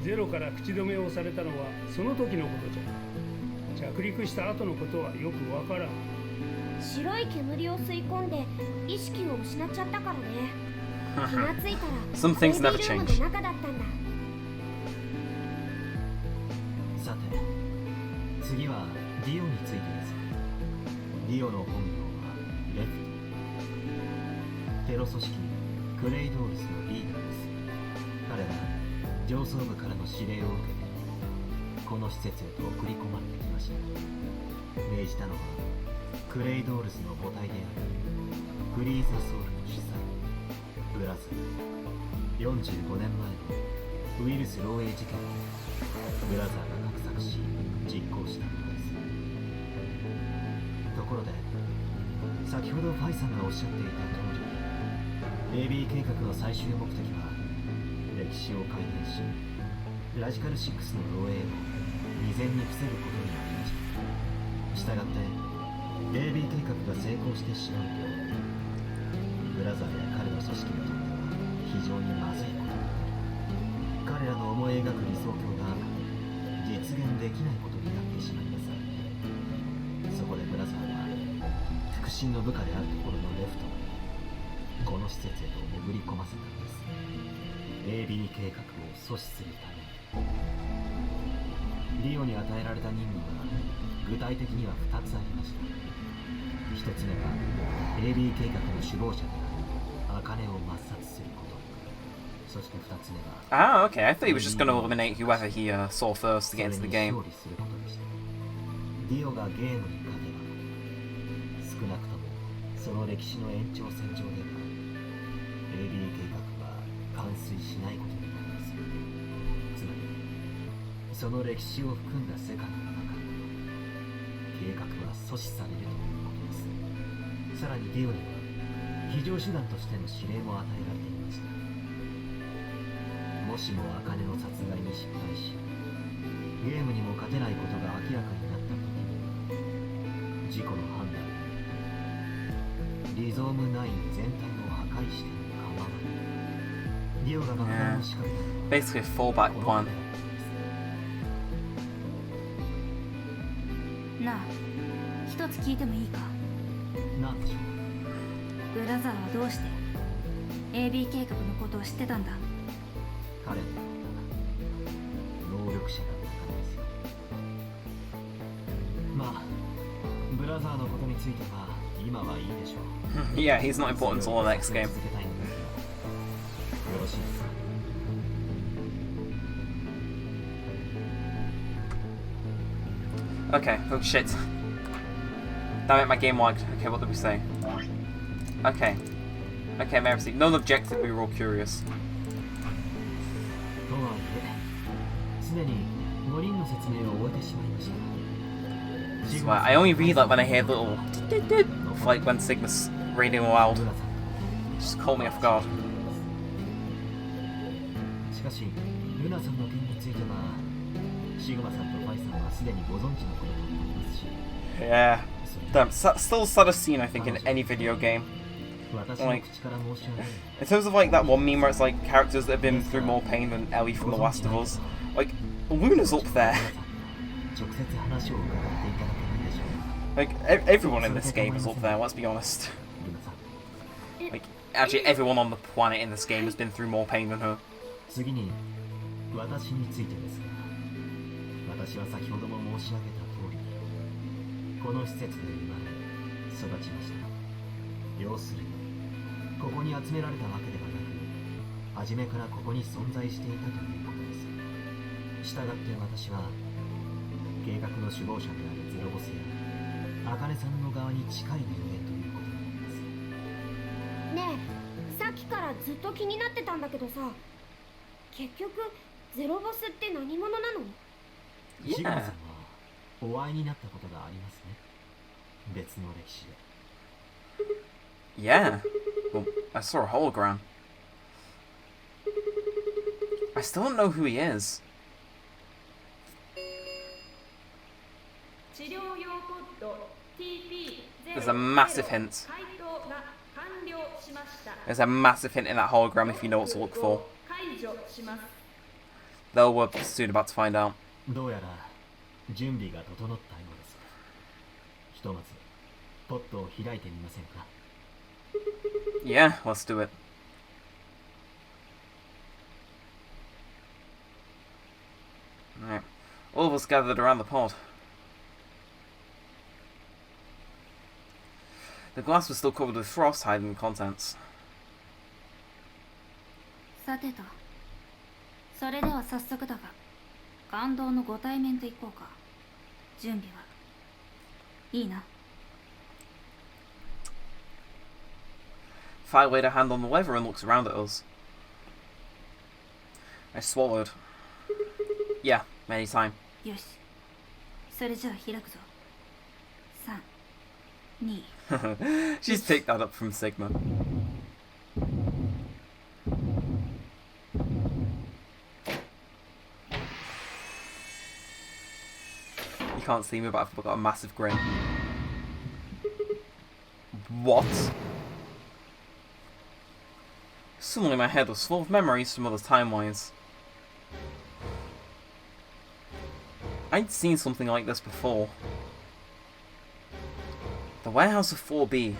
ゼロから口止めをされたのはその時のことじゃ。着陸した後のことはよくわからん。白い煙を吸い込んで意識を失っちゃったからね。気がついたら Some things never ベイビールーム change. の中だったんだ。さて次はディオについてです。ディオの本名はレフト。テロ組織クレイドールズのリーダーです。彼は上層部からの指令を受けてこの施設へと送り込まれてきました。命じたのはクレイドールズの母体であるフリーザソウルの主催ブラズ45年前のウイルス漏洩事件をブラザーが画策し実行したものです。ところで先ほどファイさんがおっしゃっていた通り AB 計画の最終目的は歴史を改変しラジカル6の漏洩を未然に防ぐことにありました。したがって AB 計画が成功してしまうとブラザーや彼の組織にとっては非常にまずいことになる。彼らの思い描く理想郷が実現できないことになってしまいます。そこでブラザーは腹心の部下であるところのレフトをこの施設へと潜り込ませたのです。 AB 計画を阻止するために。リオに与えられた任務は具体的には2つありました。1つ目は AB 計画の首謀者である茜を抹殺すること。そして2つ目は Ah, okay. I thought he was just going to eliminate whoever he saw first to get into the game. 勝利することでした。ディオがゲームに勝てば少なくともその歴史の延長線上では AB 計画は完遂しないことになります。つまりその歴史を含んだ世界の中で計画は阻止されるということです。さらにディオには非常手段としての指令も与えられていました。もしも茜の殺害に失敗しゲームにも勝てないことが明らかになった時に事故の判断リゾーム9全体を破壊しても構わない。ディオが爆弾を仕掛けたのは Basically a fallback この plan. なあ、一つ聞いてもいいか。なんでしょう。ブラザーはどうして AB 計画のことを知ってたんだ。彼の能力者だったからですよ。まあブラザーのことについては今はいいでしょう。Yeah, he's not important until the next game. 続けたいのですがよろしいですか。Okay, oh shit. Damn it, my game lagged. Okay, what did we say? Okay. Okay, Mercy. No objective, we were all curious. とはいえすでに5人の説明を終えてしまいました。 I swear, I only read like when I hear little like when Sigma's reading aloud. ルナさん Just call me off guard. しかしルナさんの件についてはシグマさんとファイさんはすでにご存知のことと思いますし、 Yeah. Damn, still the saddest scene I think in any video game. 私の口から申し上げる In terms of like that one meme where it's like characters that have been through more pain than Ellie from The Last of Us, like Luna's up there. 直接話を伺っていただけないでしょうか。 Like everyone in this game is up there. Let's be honest. ルナさん Like actually everyone on the planet in this game has been through more pain than her. 次に私についてですが、私は先ほども申し上げた通りこの施設で生まれ育ちました。要するにここに集められたわけではなく初めからここに存在していたということです。したがって私は計画の首謀者であるゼロボスや茜さんの側に近い人間ということになります。ねえ、さっきからずっと気になってたんだけどさ、結局ゼロボスって何者なの？シグマ Yeah. さんはお会いになったことがありますね。別の歴史で。 Yeah. Well, I saw a hologram. I still don't know who he is. 治療用ポッド There's a massive hint. 回答が完了しました。 There's a massive hint in that hologram if you know what to look for. 解除します。 Though we're soon about to find out. どうやら準備が整ったようです。ひとまずポットを開いてみませんか。 Yeah, let's do it. Alright. All of us gathered around the pod. The glass was still covered with frost, hiding the contents. さてと、それでは早速だが感動のご対面といこうか。準備はいいな。 Fi laid a hand on the lever and looks around at us. I swallowed. Yeah, anytime. よし、それじゃあ開くぞ。3、2 She's picked that up from Sigma. You can't see me, but I've got a massive grin. What? Suddenly my head was full of memories from other timelines. I'd seen something like this before. The warehouse of 4B.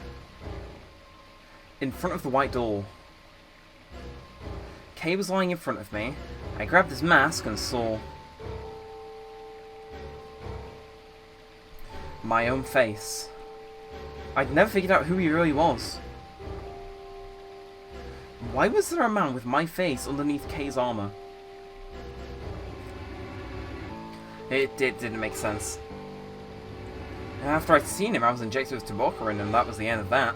In front of the white door. Kay was lying in front of me. I grabbed his mask and saw my own face. I'd never figured out who he really was. Why was there a man with my face underneath Kay's armor? It didn't make sense. And after I'd seen him, I was injected with Tabokarin, and that was the end of that.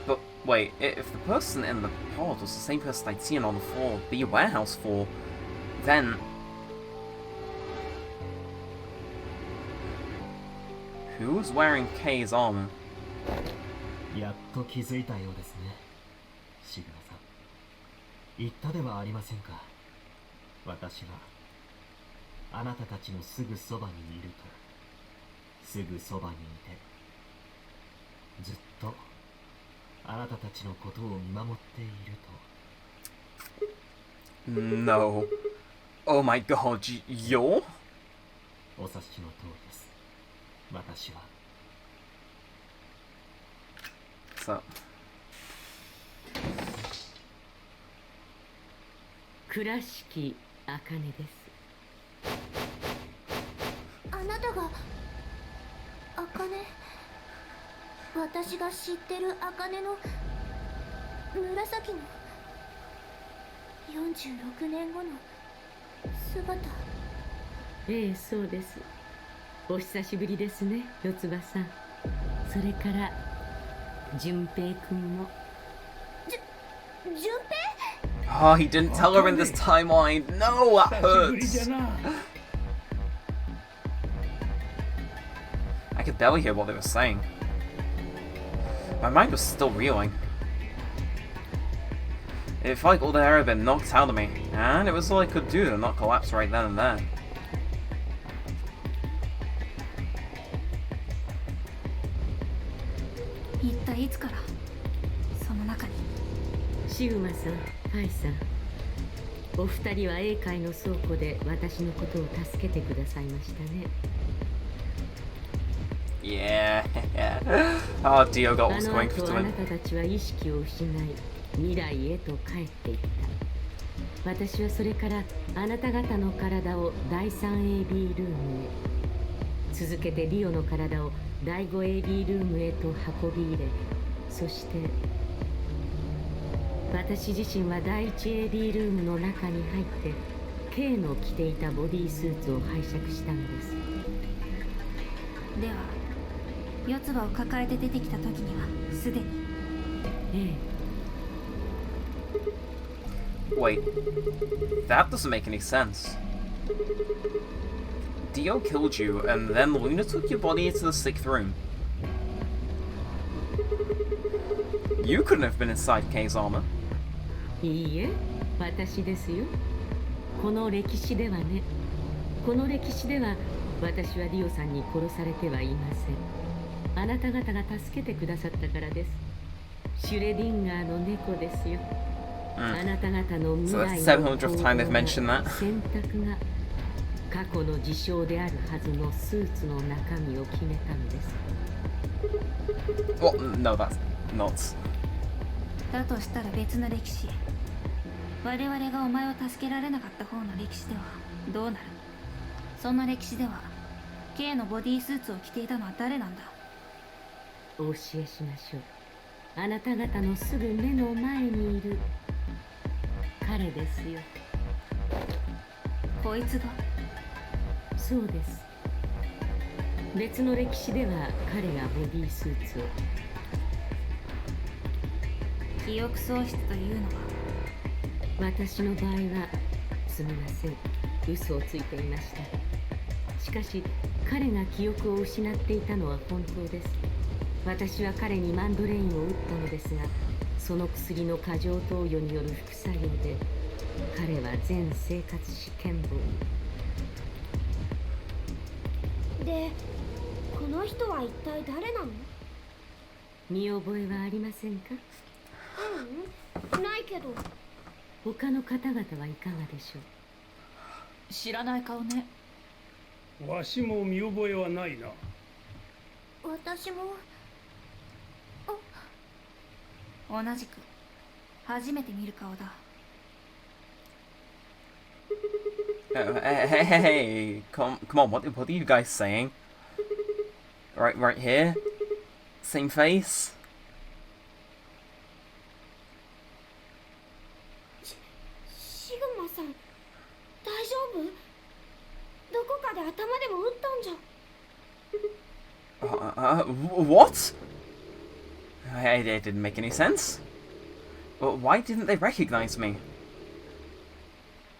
But wait, if the person in the pod was the same person I'd seen on the floor, the warehouse floor, then who was wearing Kay's armor? やっと気づいたようですね、シグラさん。言ったではありませんか。私はあなたたちのすぐそばにいると。すぐそばにいて、ずっとあなたたちのことを見守っていると。No. Oh my god, you're? お察しの通りです。私は。So. 倉敷茜です。あなたが茜。私が知ってる茜の紫の46年後の姿。ええ、そうです。お久しぶりですね、四つ葉さん。それから順平くんも。順平？ Oh, he didn't tell her in this timeline. No, that hurts. I could barely hear what they were saying. My mind was still reeling. It felt like all the air had been knocked out of me, and it was all I could do to not collapse right then and there. 一体いつからその中に。シグマさん、ファイさん、お二人は英会の倉庫で私のことを助けてくださいましたね。Yeah. Oh, Dio got あ what's の going 後 to あ him. なたたちは意識を失い未来へと帰っていった。私はそれからあなた方の体を第 3AB ルームへ、続けてリオの体を第 5AB ルームへと運び入れ、そして私自身は第 1AB ルームの中に入って K の着ていたボディースーツを拝借したのです。では四つ葉を抱えて出てきた時にはすでに。ええ。 Wait, that doesn't make any sense. Dio killed you, and then Luna took your body into the 6th room. You couldn't have been inside Kay's armor. いいえ、私ですよ。この歴史ではね。この歴史では私はリオさんに殺されてはいません。あなた方が助けてくださったからです。シュレディンガーの猫ですよ。あなた方の未来 So that's の 700th time they've mentioned that. 選択が過去の事象であるはずのスーツの中身を決めたのです。Well, no, that's not. だとしたら別の歴史。我々がお前を助けられなかった方の歴史ではどうなる？その歴史では K のボディースーツを着ていたのは誰なんだ？お教えしましょう。あなた方のすぐ目の前にいる彼ですよ。こいつが？そうです。別の歴史では彼がボディースーツを。記憶喪失というのは？私の場合はすみません、嘘をついていました。しかし彼が記憶を失っていたのは本当です。私は彼にマンドレインを打ったのですが、その薬の過剰投与による副作用で彼は全生活死健忘。でこの人は一体誰なの？見覚えはありませんか？ううん、ないけど。他の方々はいかがでしょう？知らない顔ね。わしも見覚えはないな。私も。同じく初めて見る顔だ。Hey, come on, what are you guys saying? Right here? Same face? シグマさん、大丈夫？どこかで頭でも打ったんじゃ。What? It didn't make any sense. Why didn't they recognize me?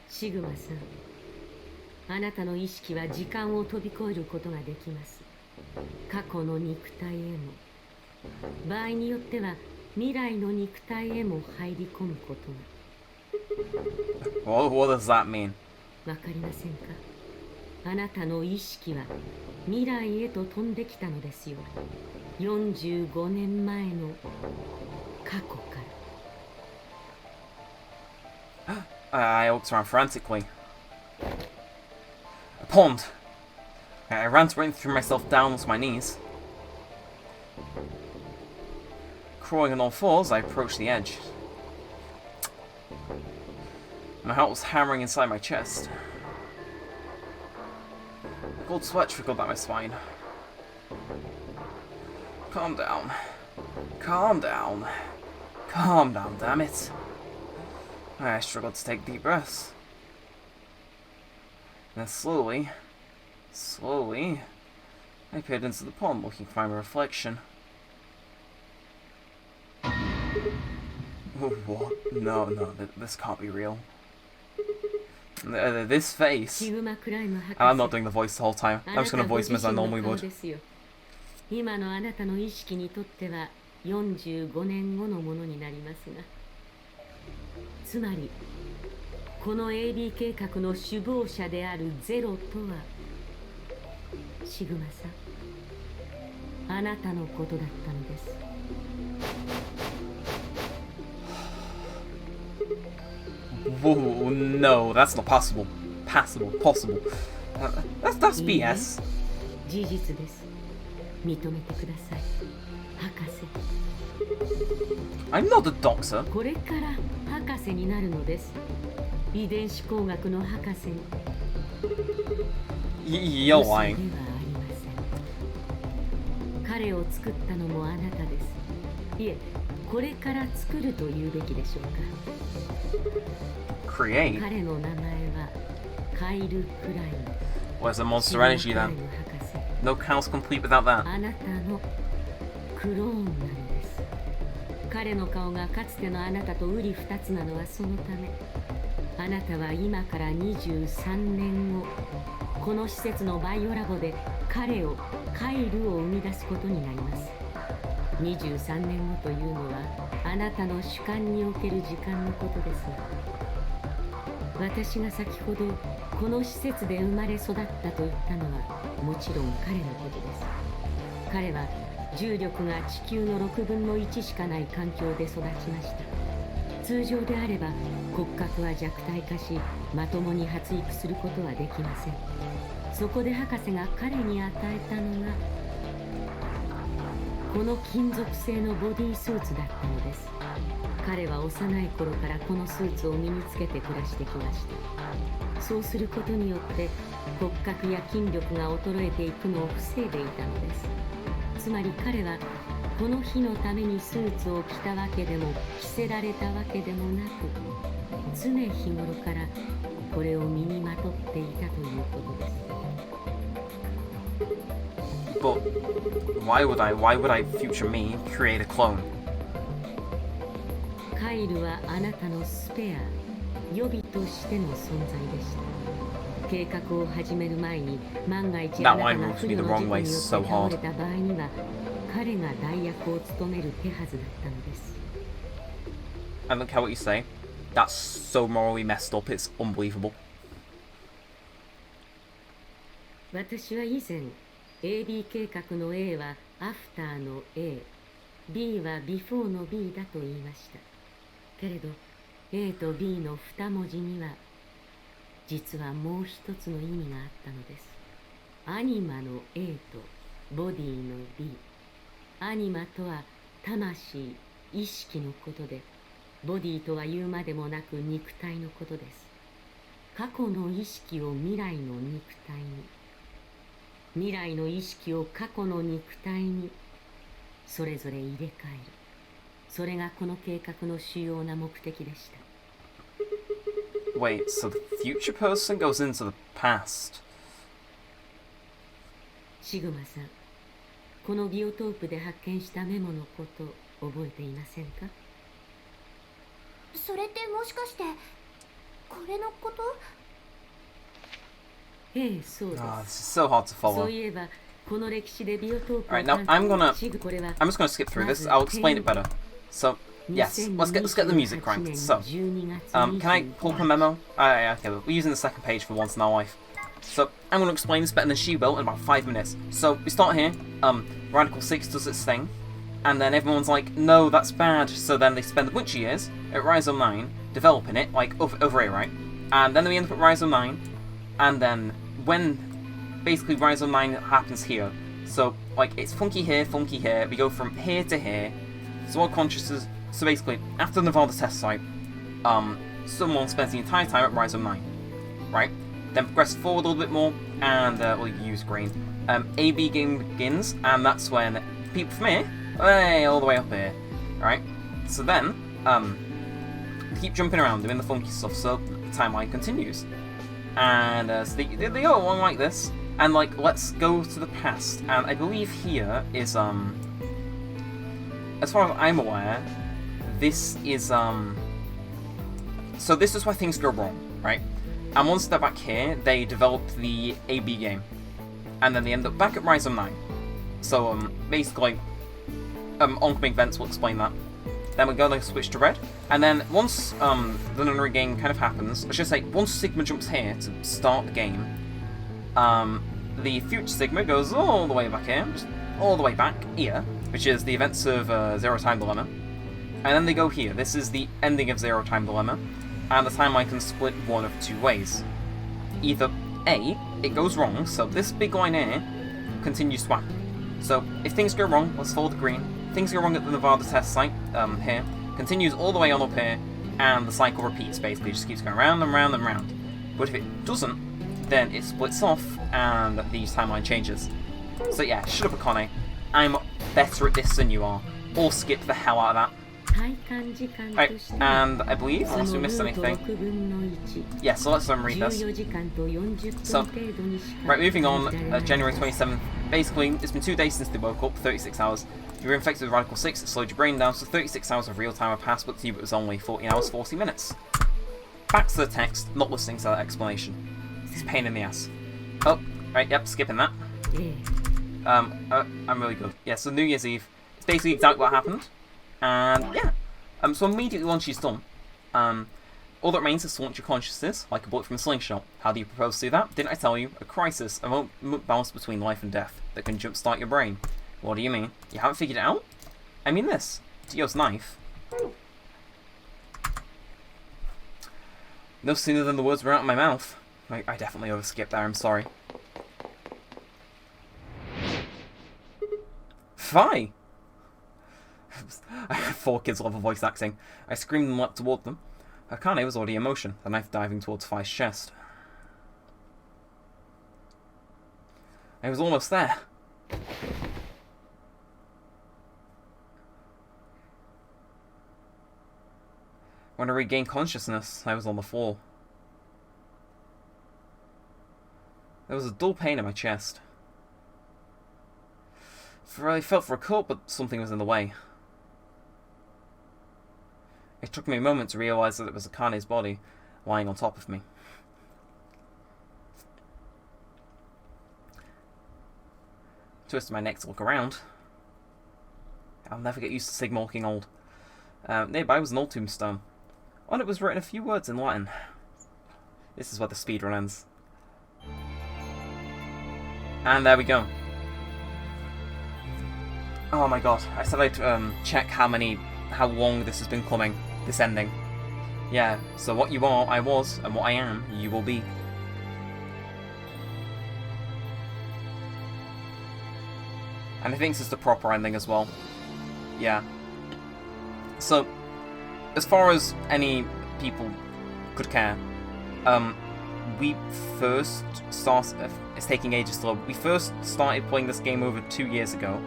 シグマさん、あなたの意識は時間を飛び越えることができます。過去の肉体へも、場合によっては未来の肉体へも入り込むことが。What does that mean? わかりませんか？あなたの意識は未来へと飛んできたのですよ。45年前の過去から。I looked around frantically. A pond. I ran to it and threw myself down onto my knees. Crawling on all fours, I approached the edge. My heart was hammering inside my chest. A cold sweat trickled down my spine. Calm down. Calm down. Calm down, damn it. I struggled to take deep breaths. Then slowly, I peered into the pond looking for my reflection. What? No, this can't be real. This face. I'm not doing the voice the whole time. I'm just gonna voice him as I normally would. 今のあなたの意識にとっては45年後のものになりますが、つまりこの AB 計画の首謀者であるゼロとは、シグマさん、あなたのことだったのです。Whoa, no, that's not possible. Possible. That's BS. 事実です。認めてください、博士。I'm not a doctor. これから博士になるのです。遺伝子工学の博士に。You're lying. 嘘ではありません。彼を作ったのもあなたです。いえ、これから作ると言うべきでしょうか。Create? 彼の名前はカイル・クライン。 Where's the monster energy then? No chaos complete without that. あなたのクローンなのです。彼の顔がかつてのあなたと瓜二つなのはそのため、あなたは今から23年後、この施設のバイオラボでカイルを生み出すことになります。23年後というのはあなたの主観における時間のことですが、私が先ほどこの施設で生まれ育ったと言ったのはもちろん彼のことです。彼は重力が地球の6分の1しかない環境で育ちました。通常であれば骨格は弱体化し、まともに発育することはできません。そこで博士が彼に与えたのがこの金属製のボディースーツだったのです。彼は幼い頃からこのスーツを身につけて暮らしてきました。そうすることによって骨格や筋力が衰えていくのを防いでいたのです。つまり彼はこの日のためにスーツを着たわけでも着せられたわけでもなく、常日頃からこれを身にまとっていたということです。But why would I, future me, create a clone? カイルはあなたのスペア、予備としての存在でした。計画を始める前に万が一あなたが不慮の事故によって倒れた場合には彼が代役を務める手はずだったのです。 I don't care what you say. That's so morally messed up, it's unbelievable. 私は以前 AB 計画の A はアフターの A、B はビフォーの B だと言いました。けれど A と B の2文字には実はもう一つの意味があったのです。アニマの A とボディの B。アニマとは魂、意識のことで、ボディとは言うまでもなく肉体のことです。過去の意識を未来の肉体に、未来の意識を過去の肉体にそれぞれ入れ替える。それがこの計画の主要な目的でした。Wait, so the future person goes into the past? シグマさん、このビオトープで発見したメモのこと覚えていませんか？それってもしかしてこれのこと？ええ、そうです。Ah, this is so hard to そ follow. ういえばこの歴史でビオトープを Alright, now I'm just gonna skip through this. I'll explain it better. So, yes, let's get the music cranked. So, can I pull up a memo? Okay, we're using the second page for once in our life. So, I'm gonna explain this better than she will in about 5 minutes. So, we start here. Radical 6 does its thing. And then everyone's like, no, that's bad. So then they spend a bunch of years at Rhizome 9 developing it, like over here, right? And then we end up at Rhizome 9. And then when basically Rhizome 9 happens here. So, like, it's funky here, we go from here to here. So our consciousness, so basically, after the Nevada test site, someone spends the entire time at Rhizome 9, right? Then progress forward a little bit more, and, we'll use green. AB game begins, and that's when people from here, all the way up here, right? So then, keep jumping around, doing the funky stuff, so the timeline continues. And, so they go along like this. And, like, let's go to the past. And I believe here is, as far as I'm aware, this is, so this is where things go wrong, right? And once they're back here, they develop the AB game. And then they end up back at Rhizome 9. So, basically, oncoming events will explain that. Then we're going to switch to red. And then once, the Nonary game kind of happens, I should say, once Sigma jumps here to start the game, the future Sigma goes all the way back here, just all the way back here, which is the events of Zero Time Dilemma. And then they go here. This is the ending of Zero Time Dilemma, and the timeline can split one of two ways. Either A, it goes wrong, so this big line here continues to happen. So if things go wrong, let's follow the green. Things go wrong at the Nevada test site, here, continues all the way on up here, and the cycle repeats basically, just keeps going round and round and round. But if it doesn't, then it splits off and the timeline changes. So yeah, shut up, Akane. I'm better at this than you are. Or skip the hell out of that. Right, and I believe, unless we missed anything. Yeah, so let's read this. So, right, moving on, January 27th. Basically, it's been 2 days since they woke up, 36 hours. You were infected with Radical 6, it slowed your brain down, so 36 hours of real time have passed, but to you it was only 14 hours, 40 minutes. Back to the text, not listening to that explanation. It's a pain in the ass. Oh, right, yep, skipping that. I'm really good. Yeah, so New Year's Eve. It's basically exactly what happened. And, yeah. So immediately once she's done, all that remains is to launch your consciousness, like a bullet from a slingshot. How do you propose to do that? Didn't I tell you? A crisis, a moment balance between life and death, that can jumpstart your brain. What do you mean? You haven't figured it out? I mean this. Dio's knife. No sooner than the words were out of my mouth. I definitely overskipped there, I'm sorry. Fi! I had 4 kids level voice acting. I screamed and leapt toward them. Akane was already in motion, the knife diving towards Fi's chest. I was almost there. When I regained consciousness, I was on the floor. There was a dull pain in my chest. I felt for a cut, but something was in the way. It took me a moment to realise that it was Akane's body lying on top of me. Twisted my neck to look around. I'll never get used to Sigma looking old. Nearby was an old tombstone. On it was written a few words in Latin. This is where the speedrun ends. And there we go. Oh my god, I said I'd check how long this has been coming, this ending. Yeah, so what you are, I was, and what I am, you will be. And I think this is the proper ending as well. Yeah. So, as far as any people could care, we first started... It's taking ages to load. We first started playing this game over 2 years ago.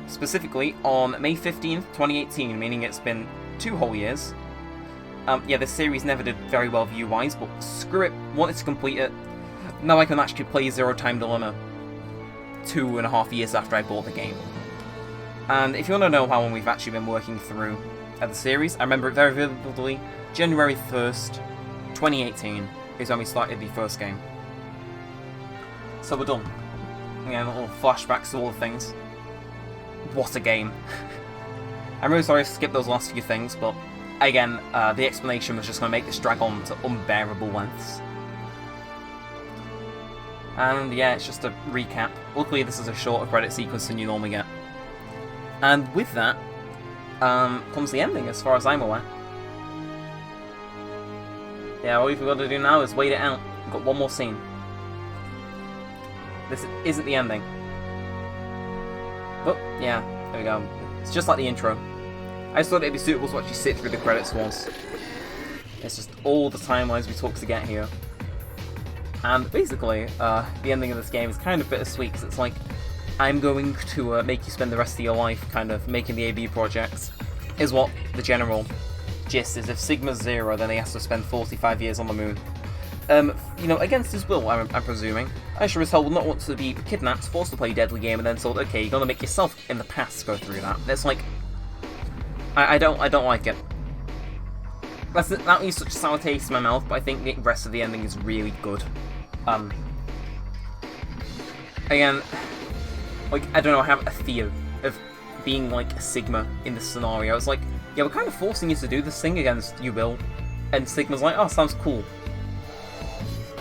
Specifically on May 15th, 2018, meaning it's been 2 whole years. Yeah, this series never did very well view-wise, but screw it, wanted to complete it. Now I can actually play Zero Time Dilemma 2.5 years after I bought the game. And if you want to know how long we've actually been working through the series, I remember it very vividly. January 1st, 2018 is when we started the first game. So we're done. Yeah, little flashbacks to all the things. What a game. I'm really sorry I skipped those last few things, but again, the explanation was just going to make this drag on to unbearable lengths. And yeah, it's just a recap. Luckily this is a shorter credit sequence than you normally get. And with that, comes the ending as far as I'm aware. Yeah, all we've got to do now is wait it out. We've got one more scene. This isn't the ending. But, yeah, there we go. It's just like the intro. I just thought it'd be suitable to actually sit through the credits once. It's just all the timelines we took to get here. And basically, the ending of this game is kind of bittersweet, because it's like, I'm going to make you spend the rest of your life kind of making the AB projects, is what the general gist is. If Sigma's 0, then he has to spend 45 years on the moon. You know, against his will, I'm presuming. I sure as hell would not want to be kidnapped, forced to play a deadly game, and then told, okay, you're gonna make yourself in the past go through that. It's like, I don't like it. That leaves such a sour taste in my mouth, but I think the rest of the ending is really good. Again, like, I don't know, I have a fear of being like a Sigma in this scenario. It's like, yeah, we're kind of forcing you to do this thing against you, Will. And Sigma's like, oh, sounds cool.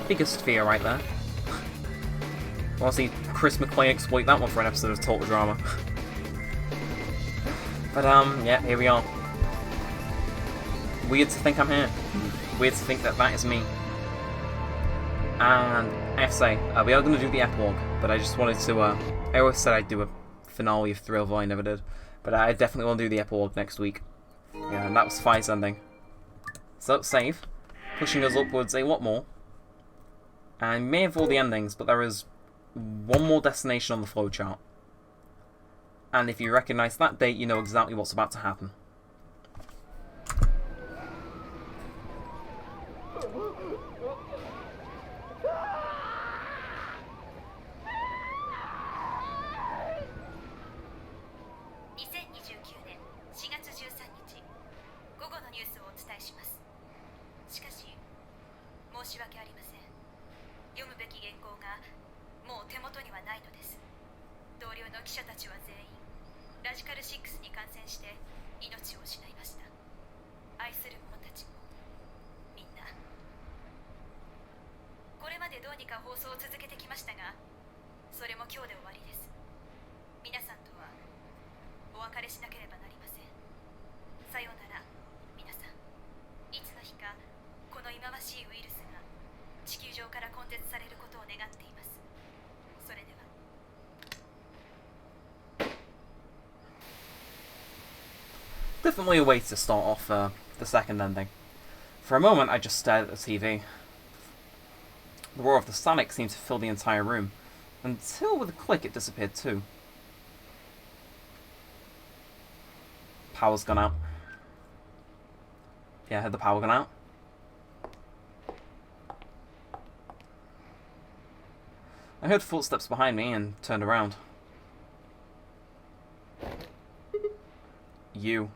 Biggest fear right there. I want to see Chris McClane exploit that one for an episode of Total Drama. But, yeah, here we are. Weird to think I'm here. Weird to think that that is me. And I have to say, we are going to do the epilogue, but I just wanted to, I always said I'd do a finale of Thrillville, I never did. But I definitely want to do the epilogue next week. Yeah, and that was Fire's ending. So, save. Pushing us upwards a lot more. And you may have all the endings, but there is one more destination on the flowchart. And if you recognise that date, you know exactly what's about to happen. Definitely a way to start off the second ending. For a moment, I just stared at the TV. The roar of the static seemed to fill the entire room, until with a click it disappeared too. Power's gone out. Yeah, had the power gone out? I heard footsteps behind me and turned around. You.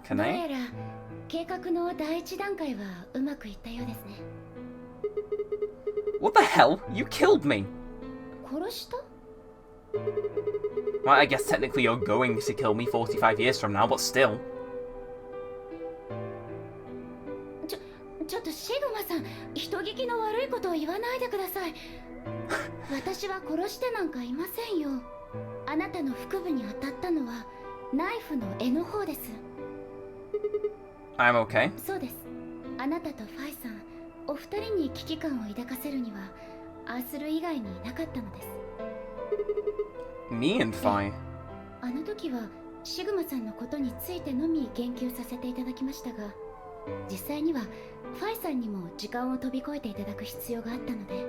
Can I? どうやら計画の第一段階はうまくいったようですね。 What the hell? You killed me! 殺した？ Well, I guess technically you're going to kill me 45 years from now, but still. ちょっとシグマさん、人聞きの悪いことを言わないでください。私は殺してなんかいませんよ。あなたの腹部に当たったのはナイフの柄の方です。 I'm okay. そうです。あなたとファイさん、お二人に危機感を抱かせるにはアースル以外にいなかったのです。 Me and Fi. あの時はシグマさんのことについてのみ言及させていただきましたが、実際にはファイさんにも時間を飛び越えていただく必要があったので。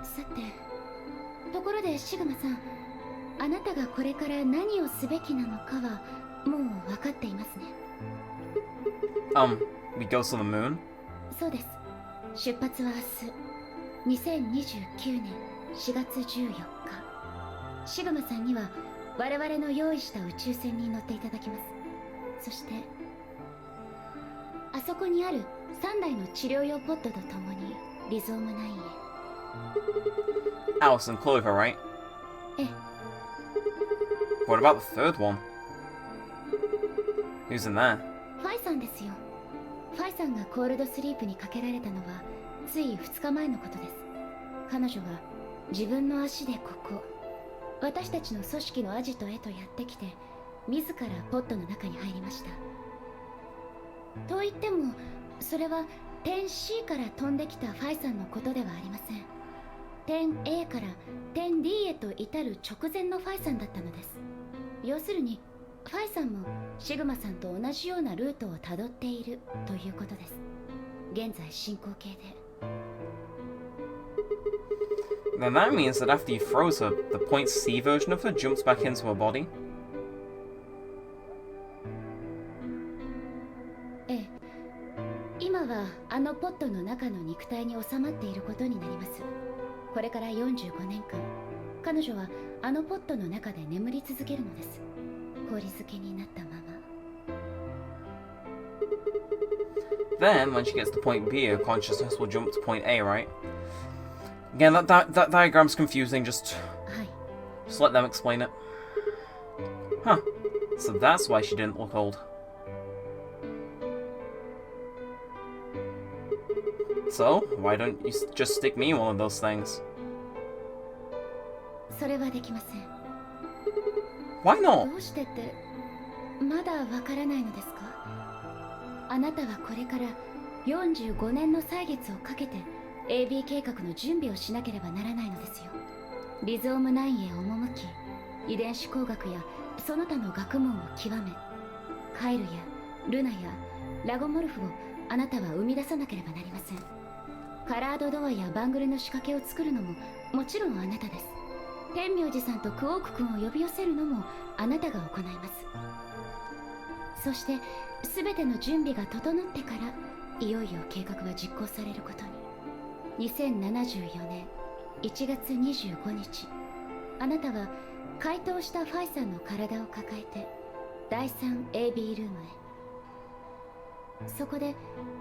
さて、ところでシグマさん、あなたがこれから何をすべきなのかはもう分かっていますね。We go to the moon? そうです。出発は明日、2029年4月14日。シグマさんには我々の用意した宇宙船に乗っていただきます。そしてあそこにある3台の治療用ポットとともにリゾーム9へ。Alice and Clover, right? ええ。 What about the third one? Who's in there? ファイさんですよ。ファイさんがコールドスリープにかけられたのはつい2日前のことです。彼女は自分の足でここ、私たちの組織のアジトへとやってきて、自らポットの中に入りました。と言っても、それは点 C から飛んできたファイさんのことではありません。点 A から点 D へと至る直前のファイさんだったのです。要するにファイさんもシグマさんと同じようなルートをたどっているということです。現在進行形で。 Then that means that after you froze her, the point C version of her jumps back into her body? ええ。今はあのポットの中の肉体に収まっていることになります。これから45年間、彼女はあのポットの中で眠り続けるのです。氷漬けになったまま。 Then, when she gets to point B, her consciousness will jump to point A, right? Again, that diagram's confusing, just はい。 let them explain it. Huh. So that's why she didn't look old. So, why don't you just stick me in one of those things? それはできません。 Why not? どうしてってまだわからないのですか？あなたはこれから45年の歳月をかけて AB 計画の準備をしなければならないのですよ。リゾーム9へ赴き、遺伝子工学やその他の学問を極め、カイルやルナやラゴモルフをあなたは生み出さなければなりません。カラードドアやバングルの仕掛けを作るのももちろんあなたです。天明寺さんとクオーク君を呼び寄せるのもあなたが行います。そして全ての準備が整ってからいよいよ計画は実行されることに。2074年1月25日、あなたは解凍したファイさんの体を抱えて第 3AB ルームへ。そこで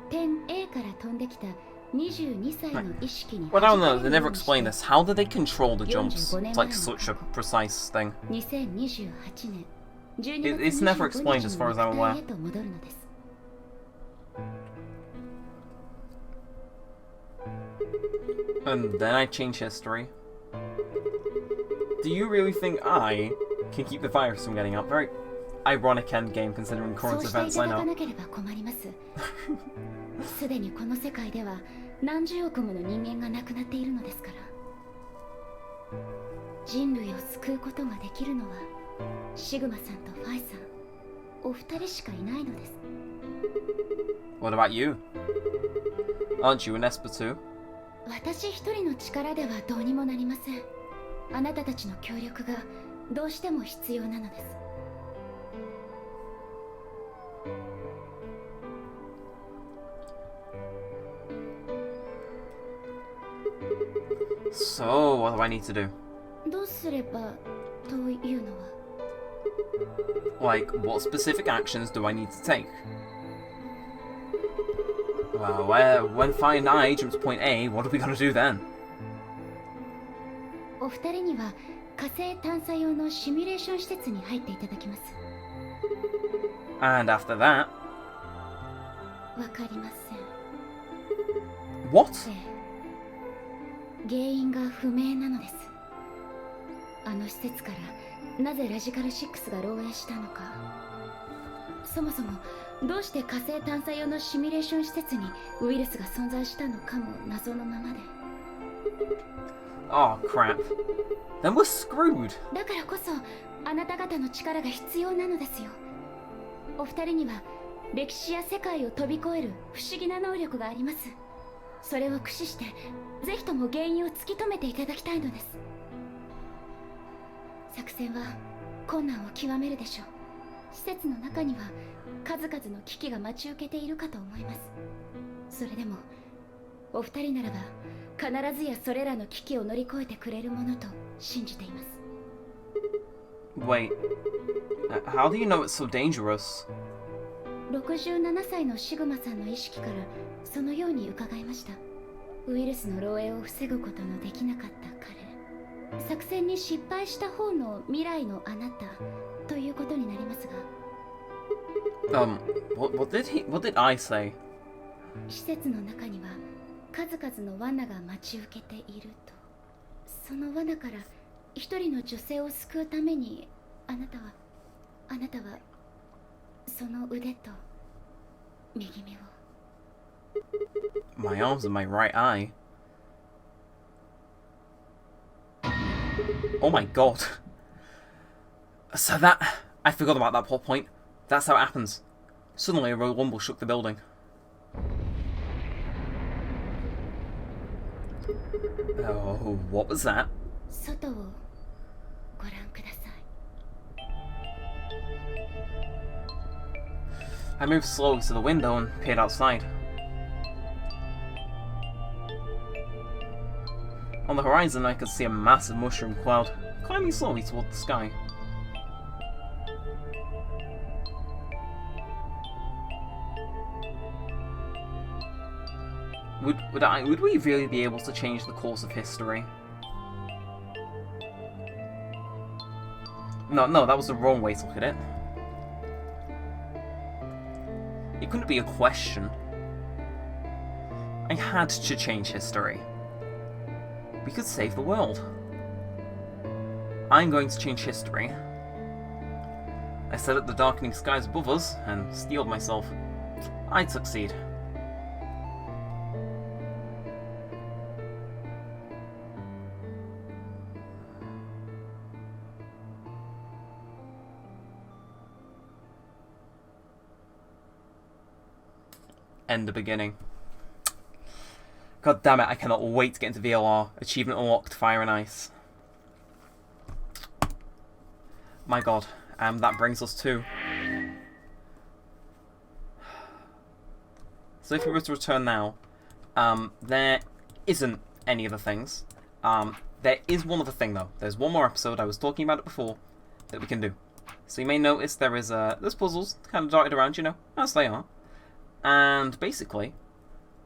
点 A から飛んできた22歳の意識に Well, I don't know, they never explained this. How do they control the jumps? It's like such a precise thing. 2028年12月 It's never explained as far as I'm aware. へと戻るのです。 And then I change history. Do you really think I can keep the virus from getting out? Very ironic endgame considering そう current してい events た I だか know. なければ困ります。すでにこの世界では何十億もの人間が亡くなっているのですから。人類を救うことができるのはシグマさんとファイさん、お二人しかいないのです。 What about you? Aren't you an Esper too? 私一人の力ではどうにもなりません。あなたたちの協力がどうしても必要なのです。 So, what do I need to do? どうすればというのは。 Like, what specific actions do I need to take? Well, when Fi and I jump to point A, what are we gonna do then? お二人には火星探査用のシミュレーション施設に入っていただきます。 And after that, わかりません。 what? ええ、原因が不明なのです。あの施設からなぜラジカル6が漏洩したのか、そもそもどうして火星探査用のシミュレーション施設にウイルスが存在したのかも謎のままで。 Oh, crap. Then we're screwed. だからこそあなた方の力が必要なのですよ。お二人には歴史や世界を飛び越える不思議な能力があります。それを駆使してぜひとも原因を突き止めていただきたいのです。作戦は困難を極めるでしょう。施設の中には数々の危機が待ち受けているかと思います。それでもお二人ならば必ずやそれらの危機を乗り越えてくれるものと信じています。 Wait. How do you know it's so dangerous? 67歳のシグマさんの意識からそのように伺いました。ウイルスの漏洩を防ぐことのできなかった彼、作戦に失敗した方の未来のあなたということになりますが、 What did I say? 施設の中には数々の罠が待ち受けていると。その罠から一人の女性を救うためにあなたはその腕と右目を。 My arms and my right eye. Oh my god. So that... I forgot about that plot point. That's how it happens. Suddenly a rumble shook the building. Oh, what was that? 外をご覧ください。 I moved slowly to the window and peered outside. On the horizon, I could see a massive mushroom cloud climbing slowly toward the sky. Would we really be able to change the course of history? No, that was the wrong way to look at it. It couldn't be a question. I had to change history. We could save the world. I'm going to change history. I stared at the darkening skies above us and steeled myself. I'd succeed. End the beginning. God damn it, I cannot wait to get into VLR. Achievement unlocked, Fire and Ice. My god. That brings us to... So if we were to return now, there isn't any other things. There is one other thing though. There's one more episode, I was talking about it before, that we can do. So you may notice there's puzzles kind of dotted around, you know, as they are. And basically,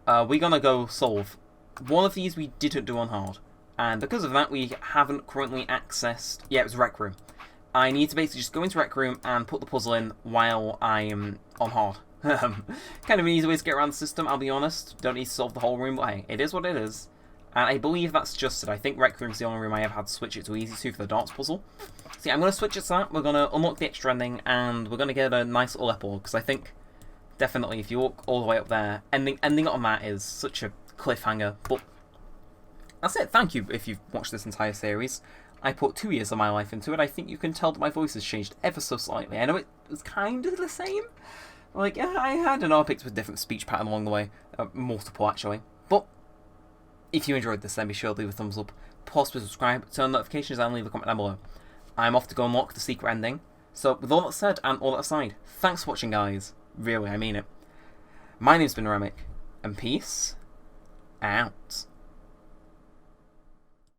we're gonna go solve one of these we didn't do on hard. And because of that, we haven't currently accessed... Yeah, it was Rec Room. I need to basically just go into Rec Room and put the puzzle in while I am on hard. Kind of an easy way to get around the system, I'll be honest. Don't need to solve the whole room, but hey, it is what it is. And I believe that's just it. I think Rec Room's the only room I ever had to switch it to easy to for the darts puzzle. So yeah, I'm going to switch it to that. We're going to unlock the extra ending, and we're going to get a nice little epilogue, because I think... Definitely, if you walk all the way up there, ending on that is such a cliffhanger. But that's it. Thank you if you've watched this entire series. I put 2 years of my life into it. I think you can tell that my voice has changed ever so slightly. I know it was kind of the same. Like, I don't know, I picked up a different speech pattern along the way. Multiple, actually. But if you enjoyed this, then be sure to leave a thumbs up. Possibly subscribe, turn on notifications, and leave a comment down below. I'm off to go unlock the secret ending. So, with all that said, and all that aside, thanks for watching, guys. Really, I mean it. My name's been Remick, and peace out.